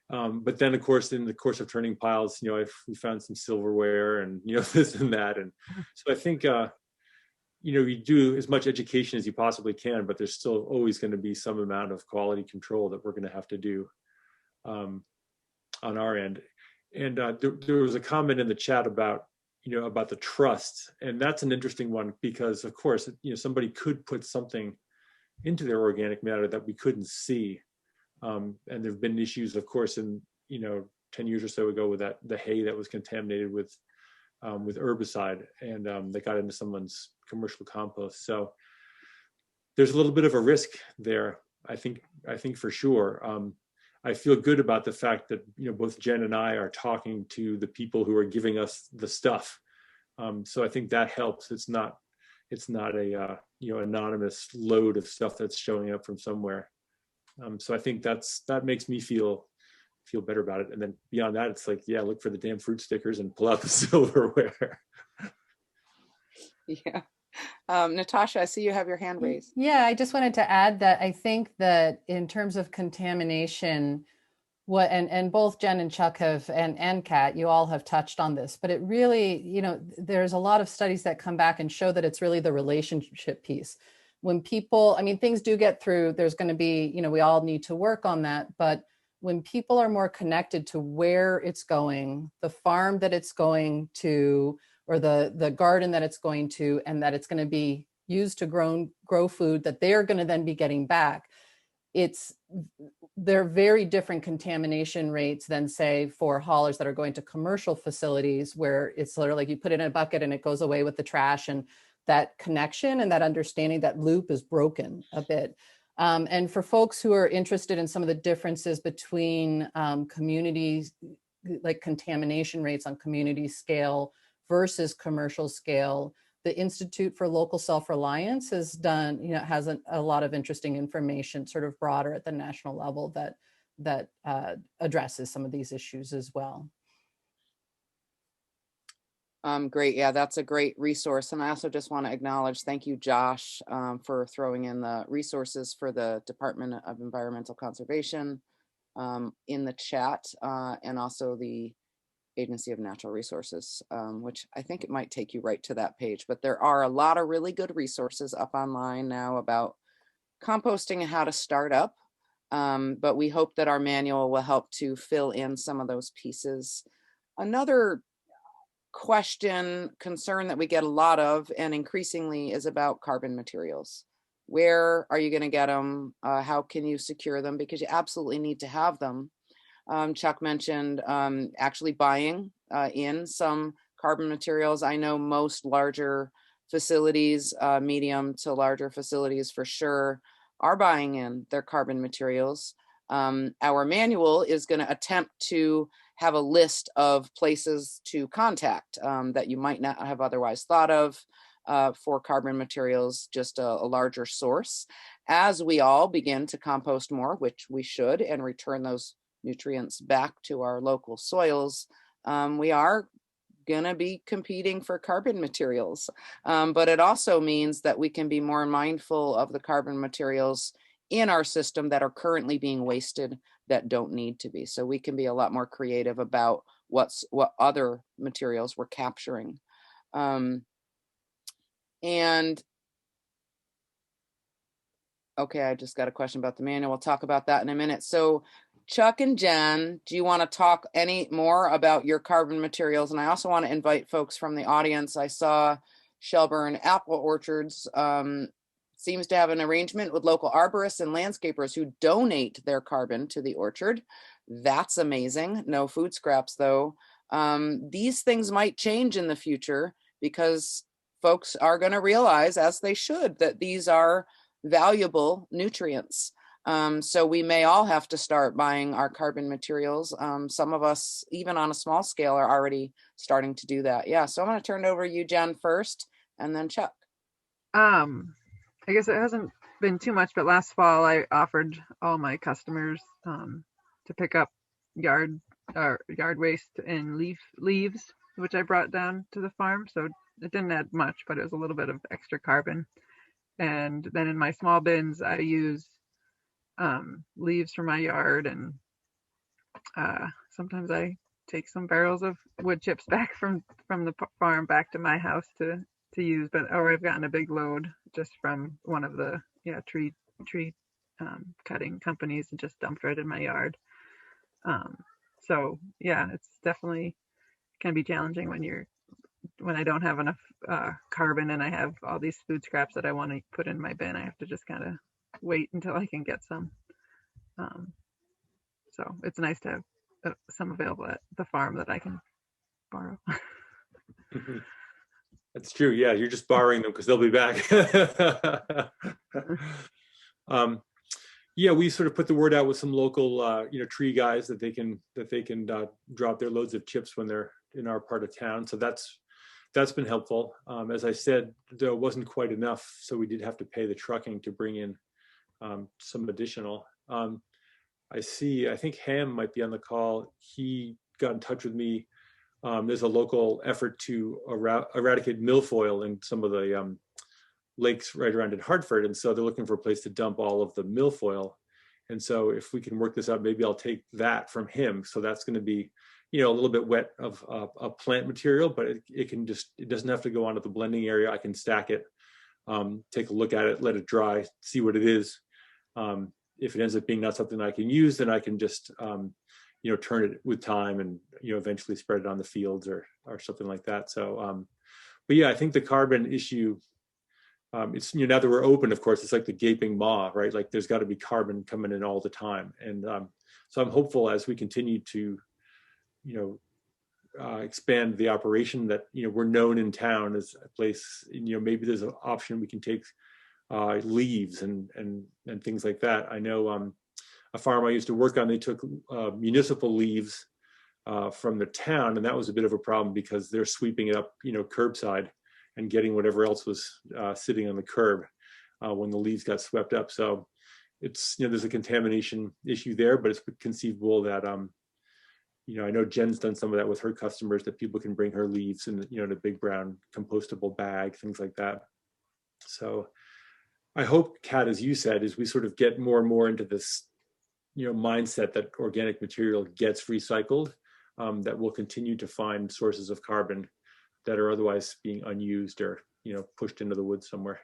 But then, of course, in the course of turning piles, we found some silverware and this and that, and so I think you do as much education as you possibly can, but there's still always going to be some amount of quality control that we're going to have to do on our end. And there was a comment in the chat about about the trust, and that's an interesting one because, of course, somebody could put something into their organic matter that we couldn't see. And there have been issues, of course, in 10 years or so ago with the hay that was contaminated with herbicide, and they got into someone's commercial compost. So there's a little bit of a risk there. I think for sure. I feel good about the fact that both Jen and I are talking to the people who are giving us the stuff. So I think that helps. It's not a anonymous load of stuff that's showing up from somewhere. So I think that makes me feel better about it. And then beyond that, it's like, yeah, look for the damn fruit stickers and pull out the silverware. Yeah. Natasha, I see you have your hand raised. Yeah, I just wanted to add that I think that in terms of contamination, and both Jen and Chuck have, and Kat, you all have touched on this, but it really, there's a lot of studies that come back and show that it's really the relationship piece. When people, things do get through, there's going to be, we all need to work on that. But when people are more connected to where it's going, the farm that it's going to, or the garden that it's going to, and that it's going to be used to grow food that they're going to then be getting back, they're very different contamination rates than, say, for haulers that are going to commercial facilities, where it's sort of like you put it in a bucket and it goes away with the trash, and that connection and that understanding, that loop is broken a bit. And for folks who are interested in some of the differences between communities, like contamination rates on community scale versus commercial scale, the Institute for Local Self-Reliance has done, has a lot of interesting information, sort of broader at the national level, that addresses some of these issues as well. Great. Yeah, that's a great resource. And I also just want to acknowledge, thank you, Josh, for throwing in the resources for the Department of Environmental Conservation in the chat, and also the Agency of Natural Resources, which I think it might take you right to that page. But there are a lot of really good resources up online now about composting and how to start up. But we hope that our manual will help to fill in some of those pieces. Another concern that we get a lot of, and increasingly, is about carbon materials. Where are you going to get them? How can you secure them? Because you absolutely need to have them. Chuck mentioned actually buying in some carbon materials. I know most larger facilities, medium to larger facilities for sure, are buying in their carbon materials. Our manual is going to attempt to have a list of places to contact that you might not have otherwise thought of for carbon materials, just a larger source. As we all begin to compost more, which we should, and return those nutrients back to our local soils, we are going to be competing for carbon materials. But it also means that we can be more mindful of the carbon materials in our system that are currently being wasted, that don't need to be. So we can be a lot more creative about what other materials we're capturing. And okay, I just got a question about the manual. We'll talk about that in a minute. So Chuck and Jen, do you want to talk any more about your carbon materials? And I also want to invite folks from the audience. I saw Shelburne Apple Orchards seems to have an arrangement with local arborists and landscapers who donate their carbon to the orchard. That's amazing. No food scraps, though. These things might change in the future, because folks are going to realize, as they should, that these are valuable nutrients. So we may all have to start buying our carbon materials. Some of us, even on a small scale, are already starting to do that. Yeah, so I'm going to turn it over to you, Jen, first, and then Chuck. I guess it hasn't been too much, but last fall I offered all my customers to pick up yard waste and leaves, which I brought down to the farm. So it didn't add much, but it was a little bit of extra carbon. And then in my small bins, I use leaves from my yard, and sometimes I take some barrels of wood chips back from the farm back to my house to use, or I've gotten a big load just from one of the tree cutting companies and just dumped right in my yard. So yeah, it's definitely can be challenging when I don't have enough carbon and I have all these food scraps that I want to put in my bin. I have to just kind of wait until I can get some. So it's nice to have some available at the farm that I can borrow. That's true. Yeah, you're just borrowing them because they'll be back. Yeah, we sort of put the word out with some local, tree guys that they can drop their loads of chips when they're in our part of town. So that's been helpful. As I said, there wasn't quite enough, so we did have to pay the trucking to bring in some additional. I think Ham might be on the call. He got in touch with me. There's a local effort to eradicate milfoil in some of the lakes right around in Hartford. And so they're looking for a place to dump all of the milfoil. And so if we can work this out, maybe I'll take that from him. So that's going to be, a little bit wet of plant material, but it doesn't have to go onto the blending area. I can stack it, take a look at it, let it dry, see what it is. If it ends up being not something I can use, then I can just, turn it with time and, eventually spread it on the fields or something like that. So, but yeah, I think the carbon issue it's, now that we're open, of course, it's like the gaping maw, right? Like there's got to be carbon coming in all the time. And so I'm hopeful as we continue to, expand the operation that, we're known in town as a place, maybe there's an option we can take leaves and things like that. I know a farm I used to work on, they took municipal leaves from the town, and that was a bit of a problem because they're sweeping it up, curbside and getting whatever else was sitting on the curb when the leaves got swept up. So it's, there's a contamination issue there, but it's conceivable that, I know Jen's done some of that with her customers, that people can bring her leaves in, in a big brown compostable bag, things like that. So I hope, Kat, as you said, as we sort of get more and more into this, mindset that organic material gets recycled, that we'll continue to find sources of carbon that are otherwise being unused or, pushed into the woods somewhere.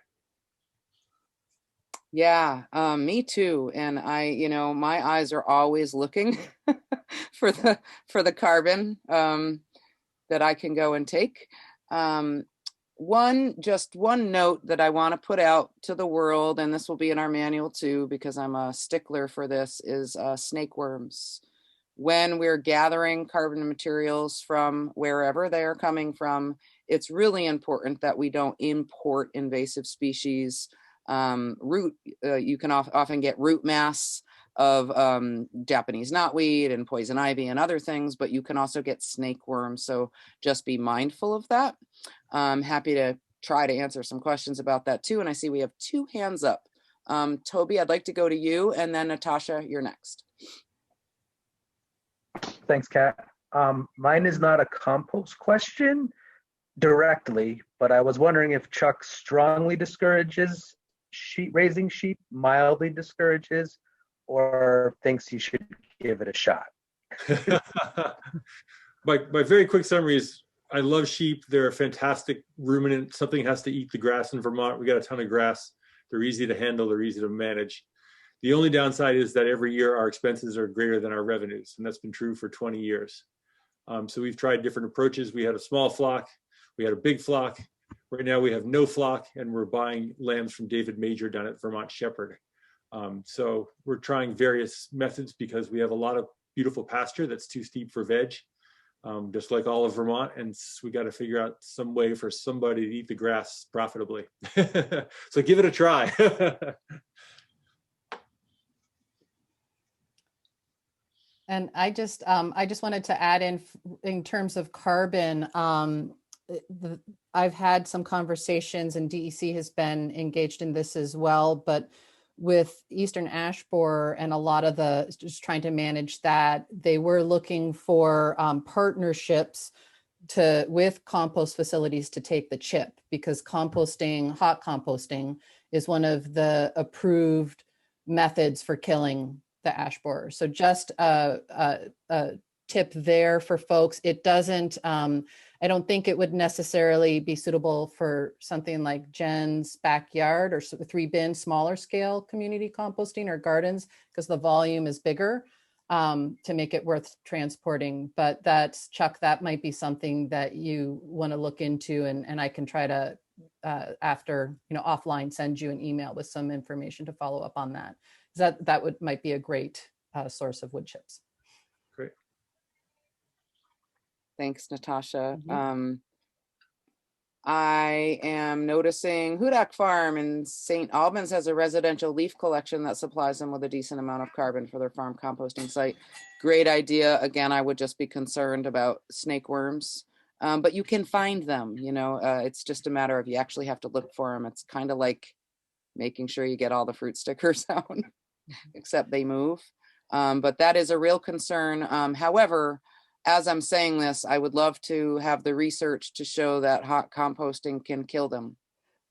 Yeah, me too. And my eyes are always looking for the carbon that I can go and take. One note that I want to put out to the world, and this will be in our manual too, because I'm a stickler for this, is snake worms. When we're gathering carbon materials from wherever they are coming from, it's really important that we don't import invasive species. You can often get root mass of Japanese knotweed and poison ivy and other things, but you can also get snake worms. So just be mindful of that. I'm happy to try to answer some questions about that too. And I see we have 2 hands up. Toby, I'd like to go to you, and then Natasha, you're next. Thanks, Kat. Mine is not a compost question directly, but I was wondering if Chuck strongly discourages raising sheep, mildly discourages, or thinks you should give it a shot. My very quick summary is, I love sheep. They're a fantastic ruminant. Something has to eat the grass in Vermont. We got a ton of grass. They're easy to handle. They're easy to manage. The only downside is that every year our expenses are greater than our revenues, and that's been true for 20 years. So we've tried different approaches. We had a small flock. We had a big flock. Right now we have no flock, and we're buying lambs from David Major down at Vermont Shepherd. So we're trying various methods because we have a lot of beautiful pasture that's too steep for veg, just like all of Vermont. And we got to figure out some way for somebody to eat the grass profitably. So give it a try. And I just wanted to add in terms of carbon, I've had some conversations, and DEC has been engaged in this as well, but with Eastern ash borer and a lot of just trying to manage that, they were looking for partnerships with compost facilities to take the chip, because composting, hot composting, is one of the approved methods for killing the ash borer. So just a tip there for folks. It doesn't, I don't think it would necessarily be suitable for something like Jen's backyard or 3-bin smaller scale community composting or gardens, because the volume is bigger to make it worth transporting. But that's, Chuck, that might be something that you want to look into, and I can try to, after, offline, send you an email with some information to follow up on that. That might be a great source of wood chips. Great. Thanks, Natasha. I am noticing Hudak Farm in St. Albans has a residential leaf collection that supplies them with a decent amount of carbon for their farm composting site. Great idea. Again, I would just be concerned about snake worms, but you can find them. It's just a matter of, you actually have to look for them. It's kind of like making sure you get all the fruit stickers out, except they move. But that is a real concern. However, as I'm saying this, I would love to have the research to show that hot composting can kill them.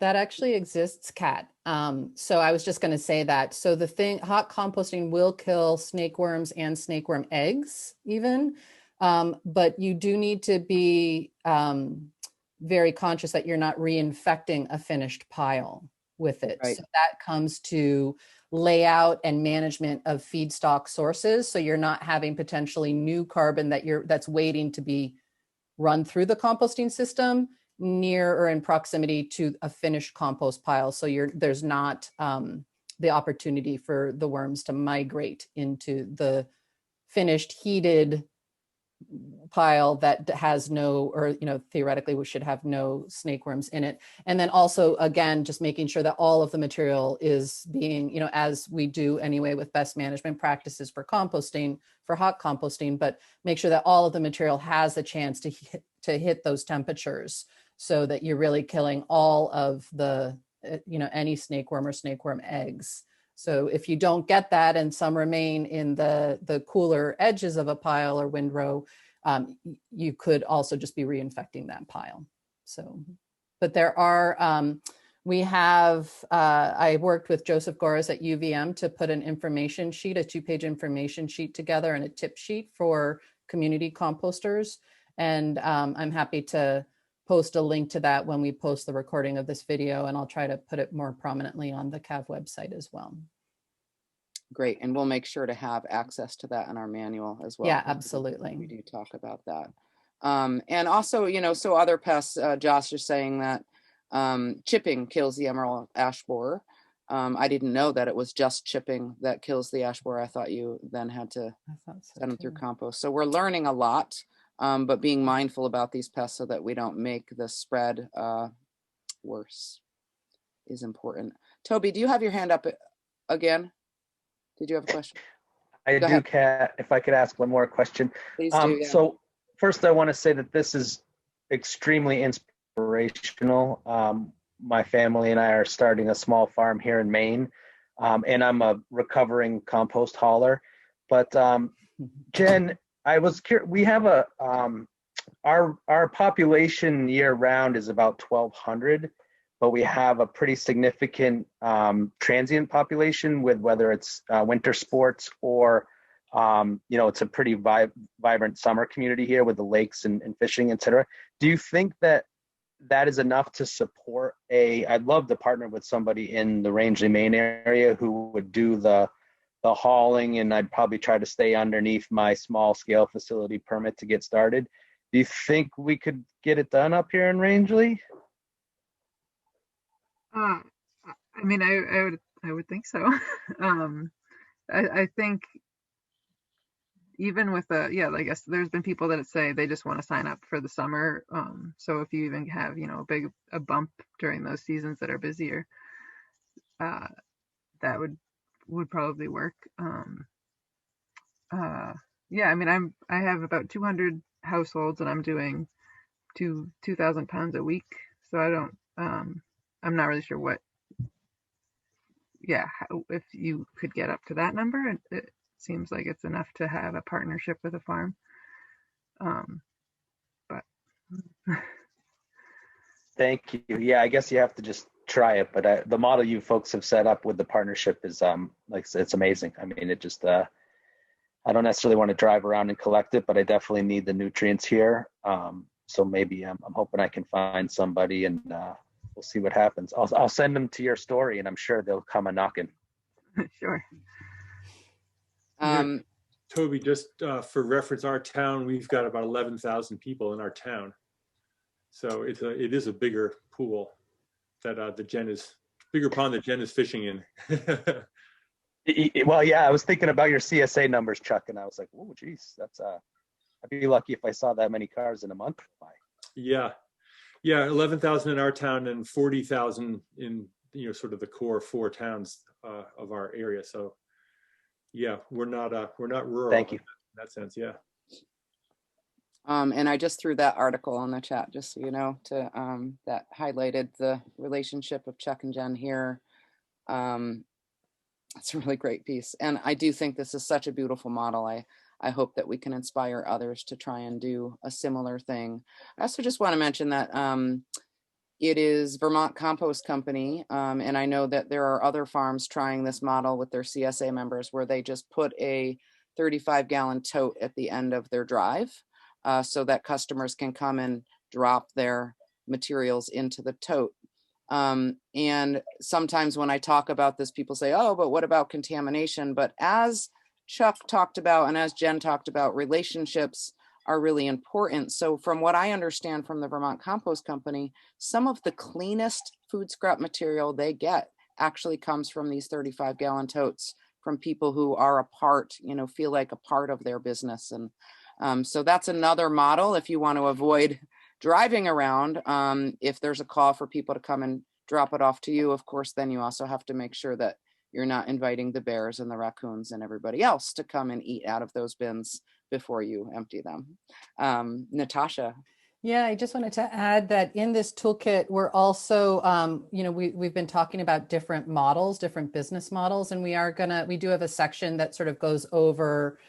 That actually exists, Kat. So I was just going to say that. So hot composting will kill snake worms and snake worm eggs even, but you do need to be very conscious that you're not reinfecting a finished pile with it. Right. So that comes to layout and management of feedstock sources. So you're not having potentially new carbon that's waiting to be run through the composting system. near or in proximity to a finished compost pile. So there's not the opportunity for the worms to migrate into the finished heated pile that has no, or theoretically we should have no snake worms in it. And then also, again, just making sure that all of the material is being, as we do anyway with best management practices for composting, for hot composting, but make sure that all of the material has the chance to hit those temperatures, so that you're really killing all of the any snakeworm or snakeworm eggs. So if you don't get that and some remain in the cooler edges of a pile or windrow, you could also just be reinfecting that pile. So, but there are, I worked with Joseph Goras at UVM to put an information sheet, a 2-page information sheet together, and a tip sheet for community composters. And I'm happy to post a link to that when we post the recording of this video, and I'll try to put it more prominently on the CAV website as well. Great, and we'll make sure to have access to that in our manual as well. Yeah, absolutely. We do talk about that. And also, so other pests, Josh is saying that chipping kills the emerald ash borer. I didn't know that it was just chipping that kills the ash borer. I thought you then had to send them through compost. So we're learning a lot. But being mindful about these pests so that we don't make the spread worse is important. Toby, do you have your hand up again? Did you have a question? I do, Kat. If I could ask one more question. Please do. Yeah. So first, I want to say that this is extremely inspirational. My family and I are starting a small farm here in Maine, and I'm a recovering compost hauler. But Jen, I was curious. We have our population year round is about 1,200, but we have a pretty significant transient population with whether it's winter sports or it's a pretty vibrant summer community here with the lakes and fishing, etc. Do you think that is enough to support I'd love to partner with somebody in the Rangeley, Maine area who would do the hauling, and I'd probably try to stay underneath my small scale facility permit to get started. Do you think we could get it done up here in Rangeley? I mean, I would think so. I think even with I guess there's been people that say they just want to sign up for the summer. So if you even have, a bump during those seasons that are busier, that would probably work. I mean, I have about 200 households and I'm doing 2,000 pounds a week. So I don't, I'm not really sure if you could get up to that number. It seems like it's enough to have a partnership with a farm. But Thank you. Yeah, I guess you have to just try it, but the model you folks have set up with the partnership is it's amazing. I mean, it just I don't necessarily want to drive around and collect it, but I definitely need the nutrients here. So maybe I'm hoping I can find somebody, and we'll see what happens. I'll send them to your story, and I'm sure they'll come a knocking. Sure. Toby, just for reference, our town, we've got about 11,000 people in our town. So it is a bigger pool that bigger pond that Jen is fishing in. Well, yeah, I was thinking about your CSA numbers, Chuck, and I was like, oh, geez, that's I'd be lucky if I saw that many cars in a month. Yeah, 11,000 in our town and 40,000 in sort of the core 4 towns of our area. So yeah, we're not rural. Thank you. In that sense, yeah. And I just threw that article on the chat, just so you know, that highlighted the relationship of Chuck and Jen here. It's a really great piece. And I do think this is such a beautiful model. I hope that we can inspire others to try and do a similar thing. I also just want to mention that it is Vermont Compost Company. And I know that there are other farms trying this model with their CSA members where they just put a 35-gallon tote at the end of their drive so that customers can come and drop their materials into the tote. And sometimes when I talk about this, people say, oh, but what about contamination? But as Chuck talked about, and as Jen talked about, relationships are really important. So from what I understand from the Vermont Compost Company, some of the cleanest food scrap material they get actually comes from these 35-gallon totes from people who are a part, feel like a part of their business. And so that's another model if you want to avoid driving around. If there's a call for people to come and drop it off to you, of course, then you also have to make sure that you're not inviting the bears and the raccoons and everybody else to come and eat out of those bins before you empty them. Natasha. Yeah, I just wanted to add that in this toolkit, we're also, we've been talking about different models, different business models, and we do have a section that sort of goes over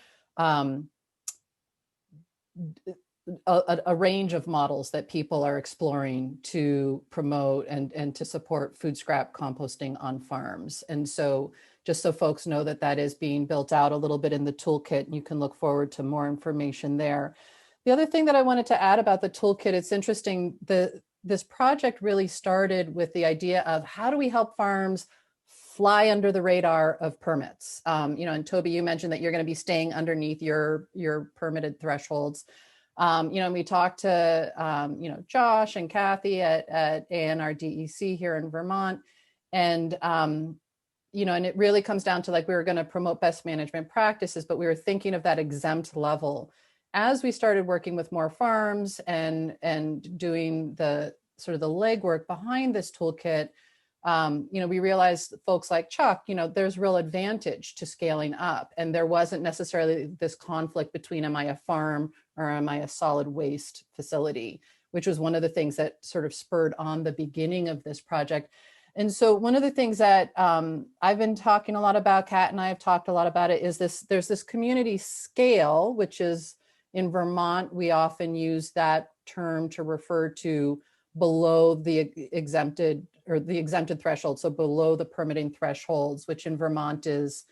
a range of models that people are exploring to promote and to support food scrap composting on farms. And so just so folks know that is being built out a little bit in the toolkit, you can look forward to more information there. The other thing that I wanted to add about the toolkit, it's interesting, this project really started with the idea of how do we help farms fly under the radar of permits? And Toby, you mentioned that you're going to be staying underneath your permitted thresholds. And we talked to, Josh and Kathy at ANR DEC here in Vermont. And, and it really comes down to like, we were going to promote best management practices, but we were thinking of that exempt level. As we started working with more farms and doing the sort of the legwork behind this toolkit, we realized folks like Chuck, there's real advantage to scaling up. And there wasn't necessarily this conflict between, am I a farm or am I a solid waste facility, which was one of the things that sort of spurred on the beginning of this project. And so one of the things that I've been talking a lot about, Kat and I have talked a lot about it, is there's this community scale, which is in Vermont, we often use that term to refer to below the exempted threshold, so below the permitting thresholds, which in Vermont is,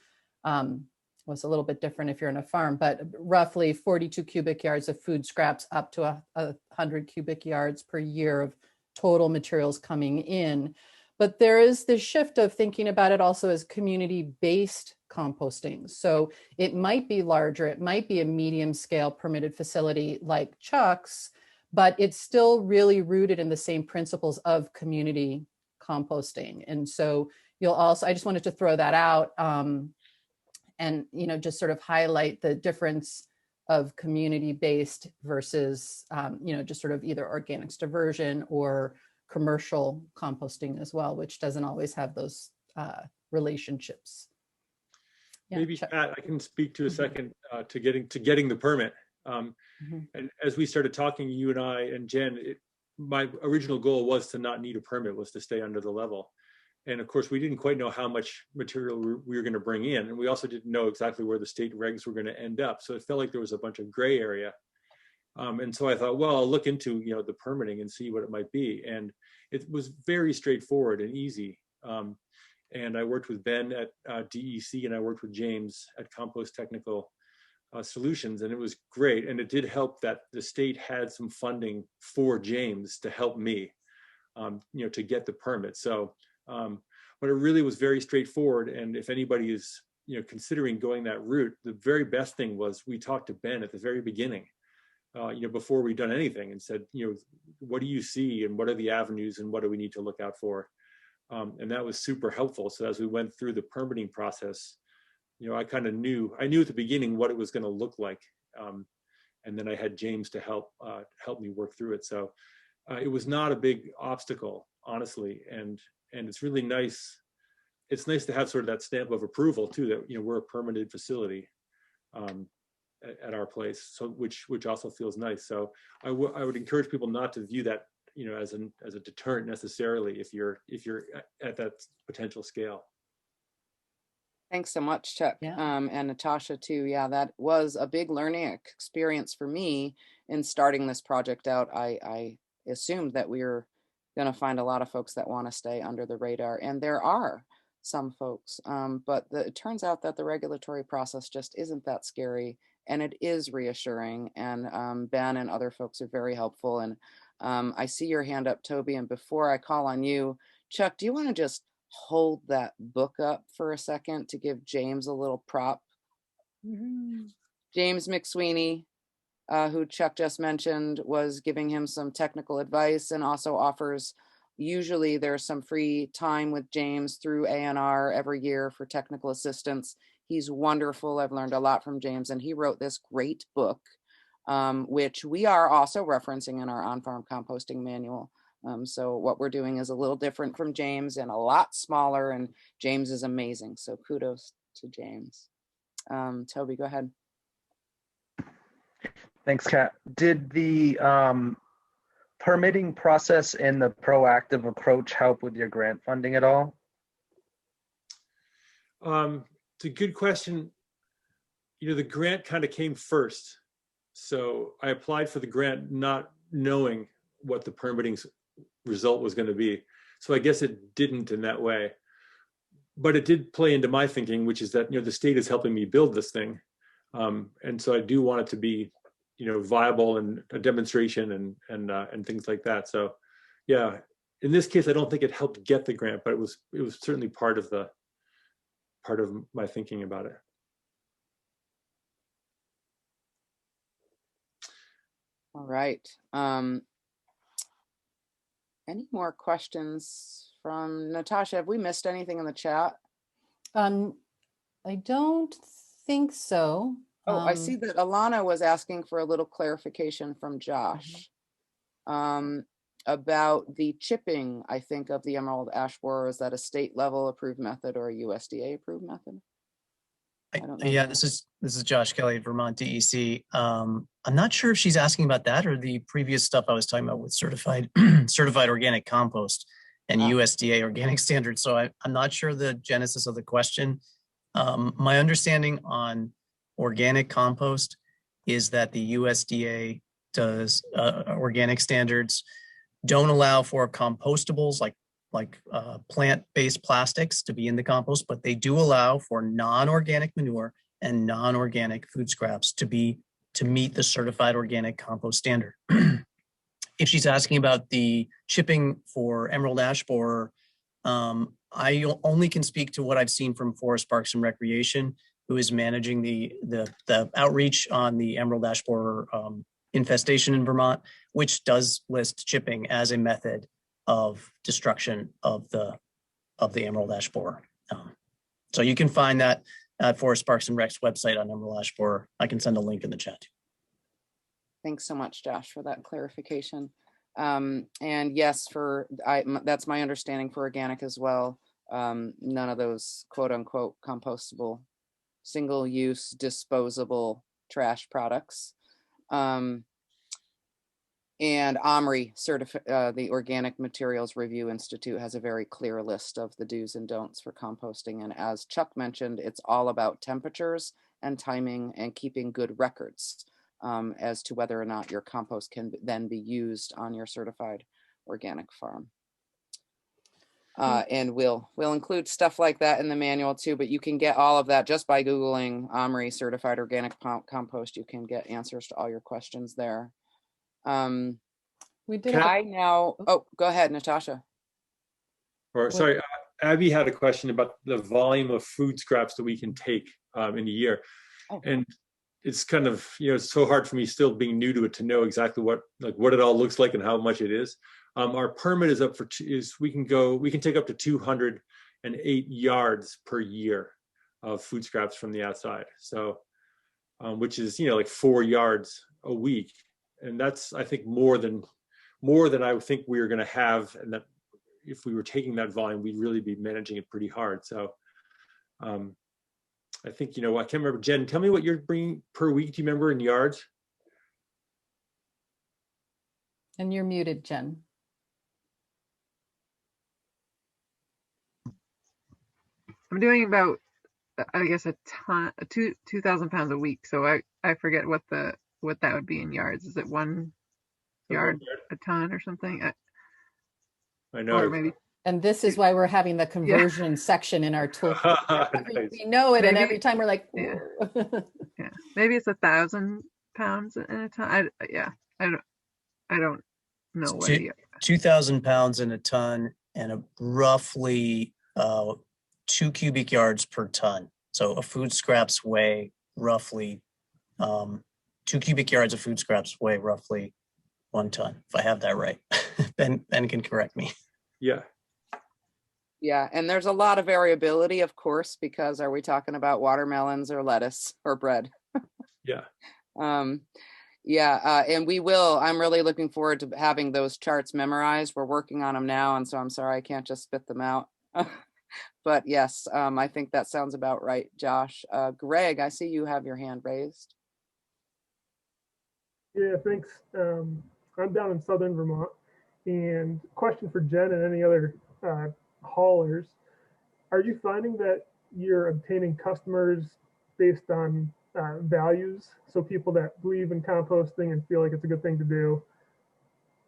it's a little bit different if you're in a farm, but roughly 42 cubic yards of food scraps up to 100 cubic yards per year of total materials coming in. But there is this shift of thinking about it also as community-based composting. So it might be larger, it might be a medium scale permitted facility like Chuck's, but it's still really rooted in the same principles of community composting. And so I just wanted to throw that out and, just sort of highlight the difference of community-based versus, just sort of either organics diversion or commercial composting as well, which doesn't always have those relationships. Yeah, maybe Chuck. Pat, I can speak to a second to getting the permit. And as we started talking, you and I and Jen, my original goal was to not need a permit, was to stay under the level. And of course, we didn't quite know how much material we were going to bring in. And we also didn't know exactly where the state regs were going to end up. So it felt like there was a bunch of gray area. And so I thought, well, I'll look into, the permitting and see what it might be. And it was very straightforward and easy. And I worked with Ben at DEC, and I worked with James at Compost Technical Solutions, and it was great. And it did help that the state had some funding for James to help me, to get the permit. So, but it really was very straightforward. And if anybody is, considering going that route, the very best thing was we talked to Ben at the very beginning, before we'd done anything, and said, what do you see and what are the avenues and what do we need to look out for? And that was super helpful. So as we went through the permitting process, I kind of knew at the beginning what it was going to look like. And then I had James to help me work through it. So it was not a big obstacle, honestly. And it's really nice. It's nice to have sort of that stamp of approval too, that, we're a permitted facility at our place. So which also feels nice. So I would encourage people not to view that, as a deterrent necessarily if you're at that potential scale. Thanks so much, Chuck. Yeah. And Natasha too. Yeah, that was a big learning experience for me in starting this project out. I assumed that we were going to find a lot of folks that want to stay under the radar, and there are some folks, but it turns out that the regulatory process just isn't that scary, and it is reassuring. And Ben and other folks are very helpful. And I see your hand up, Toby. And before I call on you, Chuck, do you want to just hold that book up for a second to give James a little prop? James McSweeney, who Chuck just mentioned, was giving him some technical advice and also offers, usually there's some free time with James through ANR every year for technical assistance. He's wonderful. I've learned a lot from James, and he wrote this great book, which we are also referencing in our On-Farm Composting Manual. So what we're doing is a little different from James and a lot smaller, and James is amazing. So kudos to James. Toby, go ahead. Thanks, Kat. Did the permitting process and the proactive approach help with your grant funding at all? It's a good question. You know, the grant kind of came first. So I applied for the grant not knowing what the permitting result was going to be. So I guess it didn't in that way. But it did play into my thinking, which is that, you know, the state is helping me build this thing. And so I do want it to be, you know, viable and a demonstration and things like that. So yeah, in this case, I don't think it helped get the grant, but it was certainly part of my thinking about it. All right. Any more questions from Natasha? Have we missed anything in the chat? I don't think so. Oh, I see that Alana was asking for a little clarification from Josh about the chipping, I think, of the emerald ash borer. Is that a state level approved method or a USDA approved method? Yeah, this is Josh Kelly at Vermont DEC. I'm not sure if she's asking about that or the previous stuff I was talking about with certified organic compost and USDA organic standards. So I'm not sure the genesis of the question. My understanding on organic compost is that the USDA does organic standards don't allow for compostables like plant-based plastics to be in the compost, but they do allow for non-organic manure and non-organic food scraps to meet the certified organic compost standard. If she's asking about the chipping for emerald ash borer, I only can speak to what I've seen from Forest Parks and Recreation, who is managing the outreach on the emerald ash borer infestation in Vermont, which does list chipping as a method of destruction of the emerald ash borer. So you can find that at Forest Parks and Rec's website on emerald ash borer. I can send a link in the chat. Thanks so much, Josh, for that clarification. And yes, that's my understanding for organic as well. None of those quote unquote compostable, single-use, disposable trash products. And OMRI, the Organic Materials Review Institute, has a very clear list of the do's and don'ts for composting. And as Chuck mentioned, it's all about temperatures and timing and keeping good records as to whether or not your compost can then be used on your certified organic farm. And we'll include stuff like that in the manual too, but you can get all of that just by Googling OMRI certified organic compost. You can get answers to all your questions there. We did. Oh, go ahead, Natasha. Or sorry, Abby had a question about the volume of food scraps that we can take in a year. Oh. And it's kind of, it's so hard for me still being new to it to know exactly what it all looks like and how much it is. Our permit is we can take up to 208 yards per year of food scraps from the outside. So, which is, like 4 yards a week. And that's, I think, more than I would think we were going to have. And that if we were taking that volume, we'd really be managing it pretty hard. So I think, I can't remember. Jen, tell me what you're bringing per week. Do you remember in yards? And you're muted, Jen. I'm doing about, I guess, a ton, 2,000 pounds a week. So I forget what that would be in yards. Is it 1 yard a ton or something? I know. Or maybe. And this is why we're having the conversion section in our toolkit. Nice. We know it, Maybe, and every time we're like, yeah. Yeah, maybe it's 1,000 pounds in a ton. I don't know what. 2,000 pounds in a ton and roughly 2 cubic yards per ton. So a food scraps weigh roughly 2 cubic yards of food scraps weigh roughly 1 ton, if I have that right. Ben can correct me. Yeah. Yeah, and there's a lot of variability, of course, because are we talking about watermelons or lettuce or bread? Yeah. And I'm really looking forward to having those charts memorized. We're working on them now, and so I'm sorry I can't just spit them out. But yes, I think that sounds about right, Josh. Greg, I see you have your hand raised. Yeah, thanks. I'm down in southern Vermont, and question for Jen and any other haulers. Are you finding that you're obtaining customers based on values? So people that believe in composting and feel like it's a good thing to do,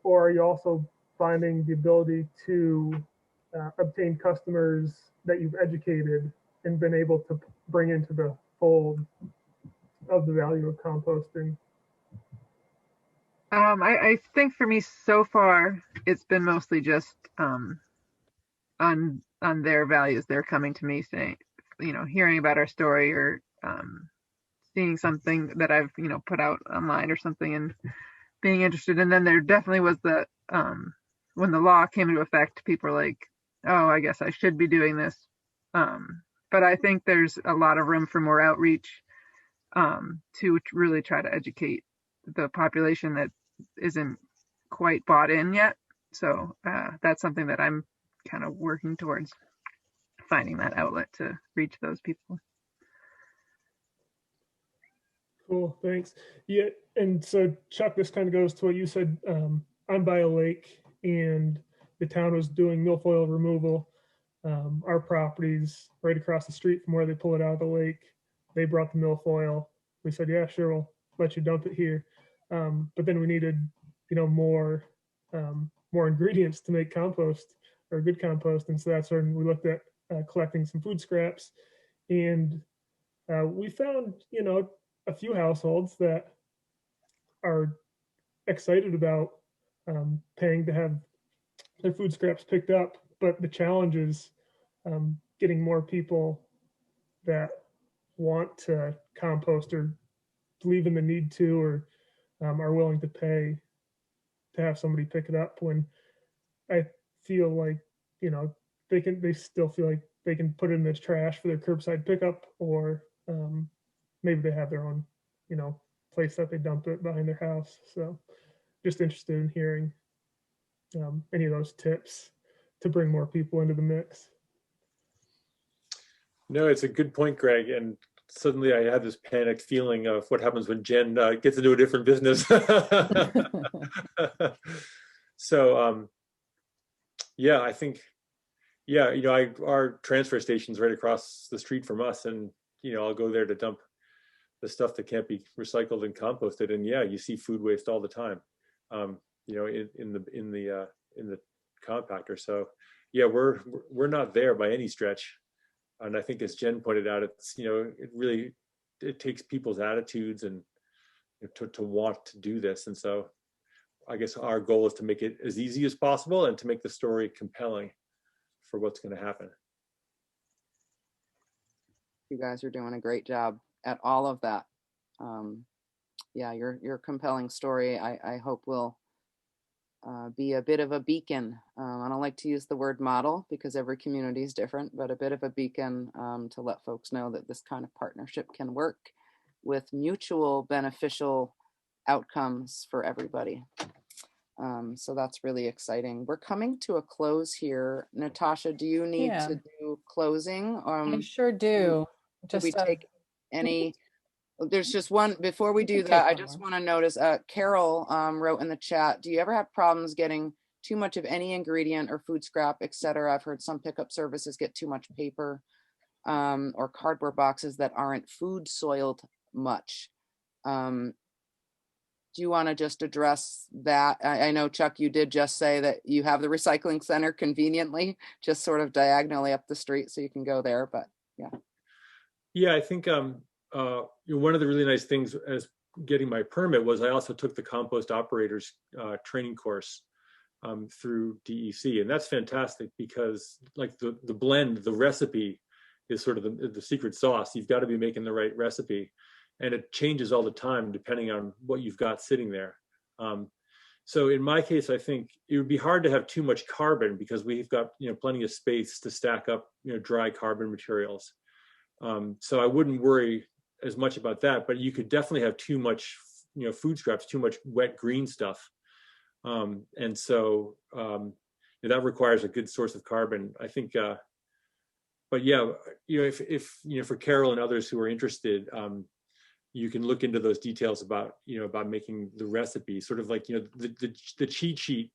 or are you also finding the ability to obtain customers that you've educated and been able to bring into the fold of the value of composting? I think for me so far, it's been mostly just on their values. They're coming to me saying, hearing about our story or seeing something that I've put out online or something and being interested. And then there definitely was the when the law came into effect, people were like, oh, I guess I should be doing this. But I think there's a lot of room for more outreach to really try to educate the population that isn't quite bought in yet. So that's something that I'm kind of working towards, finding that outlet to reach those people. Cool, thanks. Yeah, and so Chuck, this kind of goes to what you said. I'm by a lake, and the town was doing milfoil removal. Our property's right across the street from where they pull it out of the lake. They brought the milfoil. We said, yeah, sure, we'll let you dump it here. But then we needed, more ingredients to make compost or good compost, and so that's when we looked at collecting some food scraps, and we found, a few households that are excited about paying to have their food scraps picked up, but the challenge is getting more people that want to compost or believe in the need to, or are willing to pay to have somebody pick it up, when I feel like, they still feel like they can put it in the trash for their curbside pickup, or maybe they have their own, place that they dump it behind their house. So just interested in hearing any of those tips to bring more people into the mix. No, it's a good point, Greg. And suddenly I had this panicked feeling of what happens when Jen gets into a different business. So, yeah, I think, our transfer station's right across the street from us, and, I'll go there to dump the stuff that can't be recycled and composted. And yeah, you see food waste all the time, in the compactor. So yeah, we're not there by any stretch. And I think, as Jen pointed out, it's, it takes people's attitudes and to want to do this. And so I guess our goal is to make it as easy as possible and to make the story compelling for what's going to happen. You guys are doing a great job at all of that. Your compelling story, I hope will be a bit of a beacon. I don't like to use the word model because every community is different, but a bit of a beacon to let folks know that this kind of partnership can work with mutual beneficial outcomes for everybody. So that's really exciting. We're coming to a close here. Natasha, do you need to do closing? I sure do. Did we take any? There's just one, before we do that, I just want to notice, Carol wrote in the chat, do you ever have problems getting too much of any ingredient or food scrap, etc.? I've heard some pickup services get too much paper or cardboard boxes that aren't food soiled much. Do you want to just address that? I know, Chuck, you did just say that you have the recycling center conveniently, just sort of diagonally up the street, so you can go there, but yeah. Yeah, I think one of the really nice things as getting my permit was I also took the compost operators training course through DEC, and that's fantastic because, like, the blend, the recipe is sort of the secret sauce. You've got to be making the right recipe, and it changes all the time depending on what you've got sitting there. So in my case, I think it would be hard to have too much carbon because we've got, plenty of space to stack up, dry carbon materials. So I wouldn't worry as much about that, but you could definitely have too much, food scraps, too much wet green stuff. And so that requires a good source of carbon, I think. But yeah, if for Carol and others who are interested, you can look into those details about making the recipe, sort of like the cheat sheet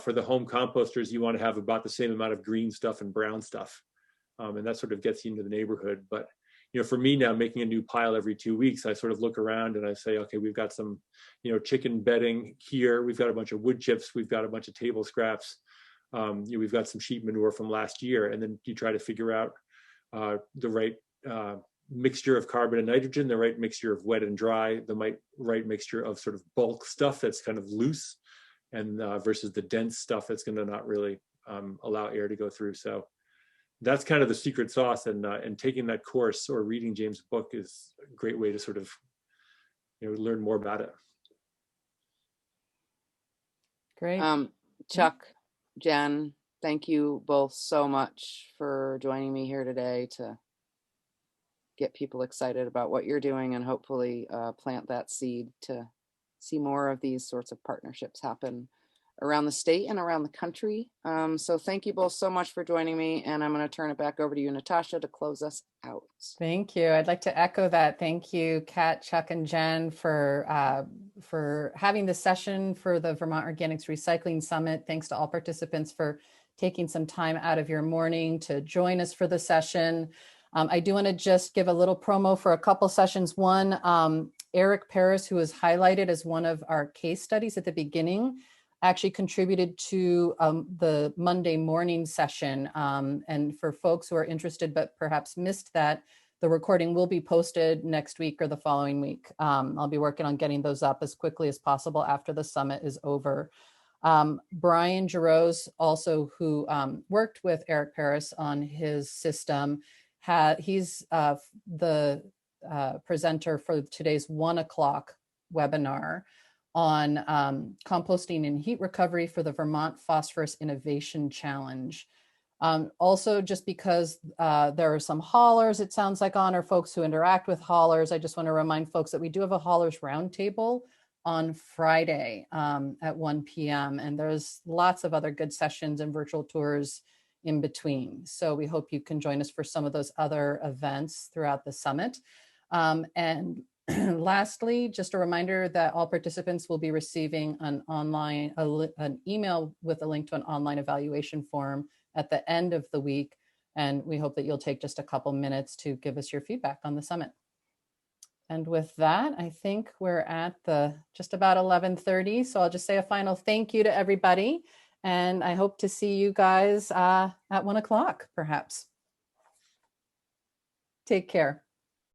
for the home composters. You want to have about the same amount of green stuff and brown stuff, and that sort of gets you into the neighborhood. But for me now, making a new pile every 2 weeks, I sort of look around and I say, okay, we've got some chicken bedding here, we've got a bunch of wood chips, we've got a bunch of table scraps, we've got some sheep manure from last year, and then you try to figure out the right mixture of carbon and nitrogen, the right mixture of wet and dry, the right mixture of sort of bulk stuff that's kind of loose, and versus the dense stuff that's going to not really allow air to go through. So that's kind of the secret sauce, and taking that course or reading James' book is a great way to sort of learn more about it. Great. Chuck, Jen, thank you both so much for joining me here today to get people excited about what you're doing, and hopefully plant that seed to see more of these sorts of partnerships happen around the state and around the country. So thank you both so much for joining me, and I'm going to turn it back over to you, Natasha, to close us out. Thank you. I'd like to echo that. Thank you, Kat, Chuck, and Jen for having this session for the Vermont Organics Recycling Summit. Thanks to all participants for taking some time out of your morning to join us for the session. I do want to just give a little promo for a couple sessions. One, Eric Paris, who was highlighted as one of our case studies at the beginning, actually contributed to the Monday morning session. And for folks who are interested but perhaps missed that, the recording will be posted next week or the following week. I'll be working on getting those up as quickly as possible after the summit is over. Brian Giroux, also who worked with Eric Paris on his system, he's the presenter for today's 1 o'clock webinar on composting and heat recovery for the Vermont Phosphorus Innovation Challenge. Also, just because there are some haulers, it sounds like, on, or folks who interact with haulers, I just want to remind folks that we do have a haulers roundtable on Friday at 1 p.m. And there's lots of other good sessions and virtual tours in between. So we hope you can join us for some of those other events throughout the summit. And lastly, just a reminder that all participants will be receiving an email with a link to an online evaluation form at the end of the week. And we hope that you'll take just a couple minutes to give us your feedback on the summit. And with that, I think we're at just about 11:30. So I'll just say a final thank you to everybody. And I hope to see you guys at 1 o'clock, perhaps. Take care.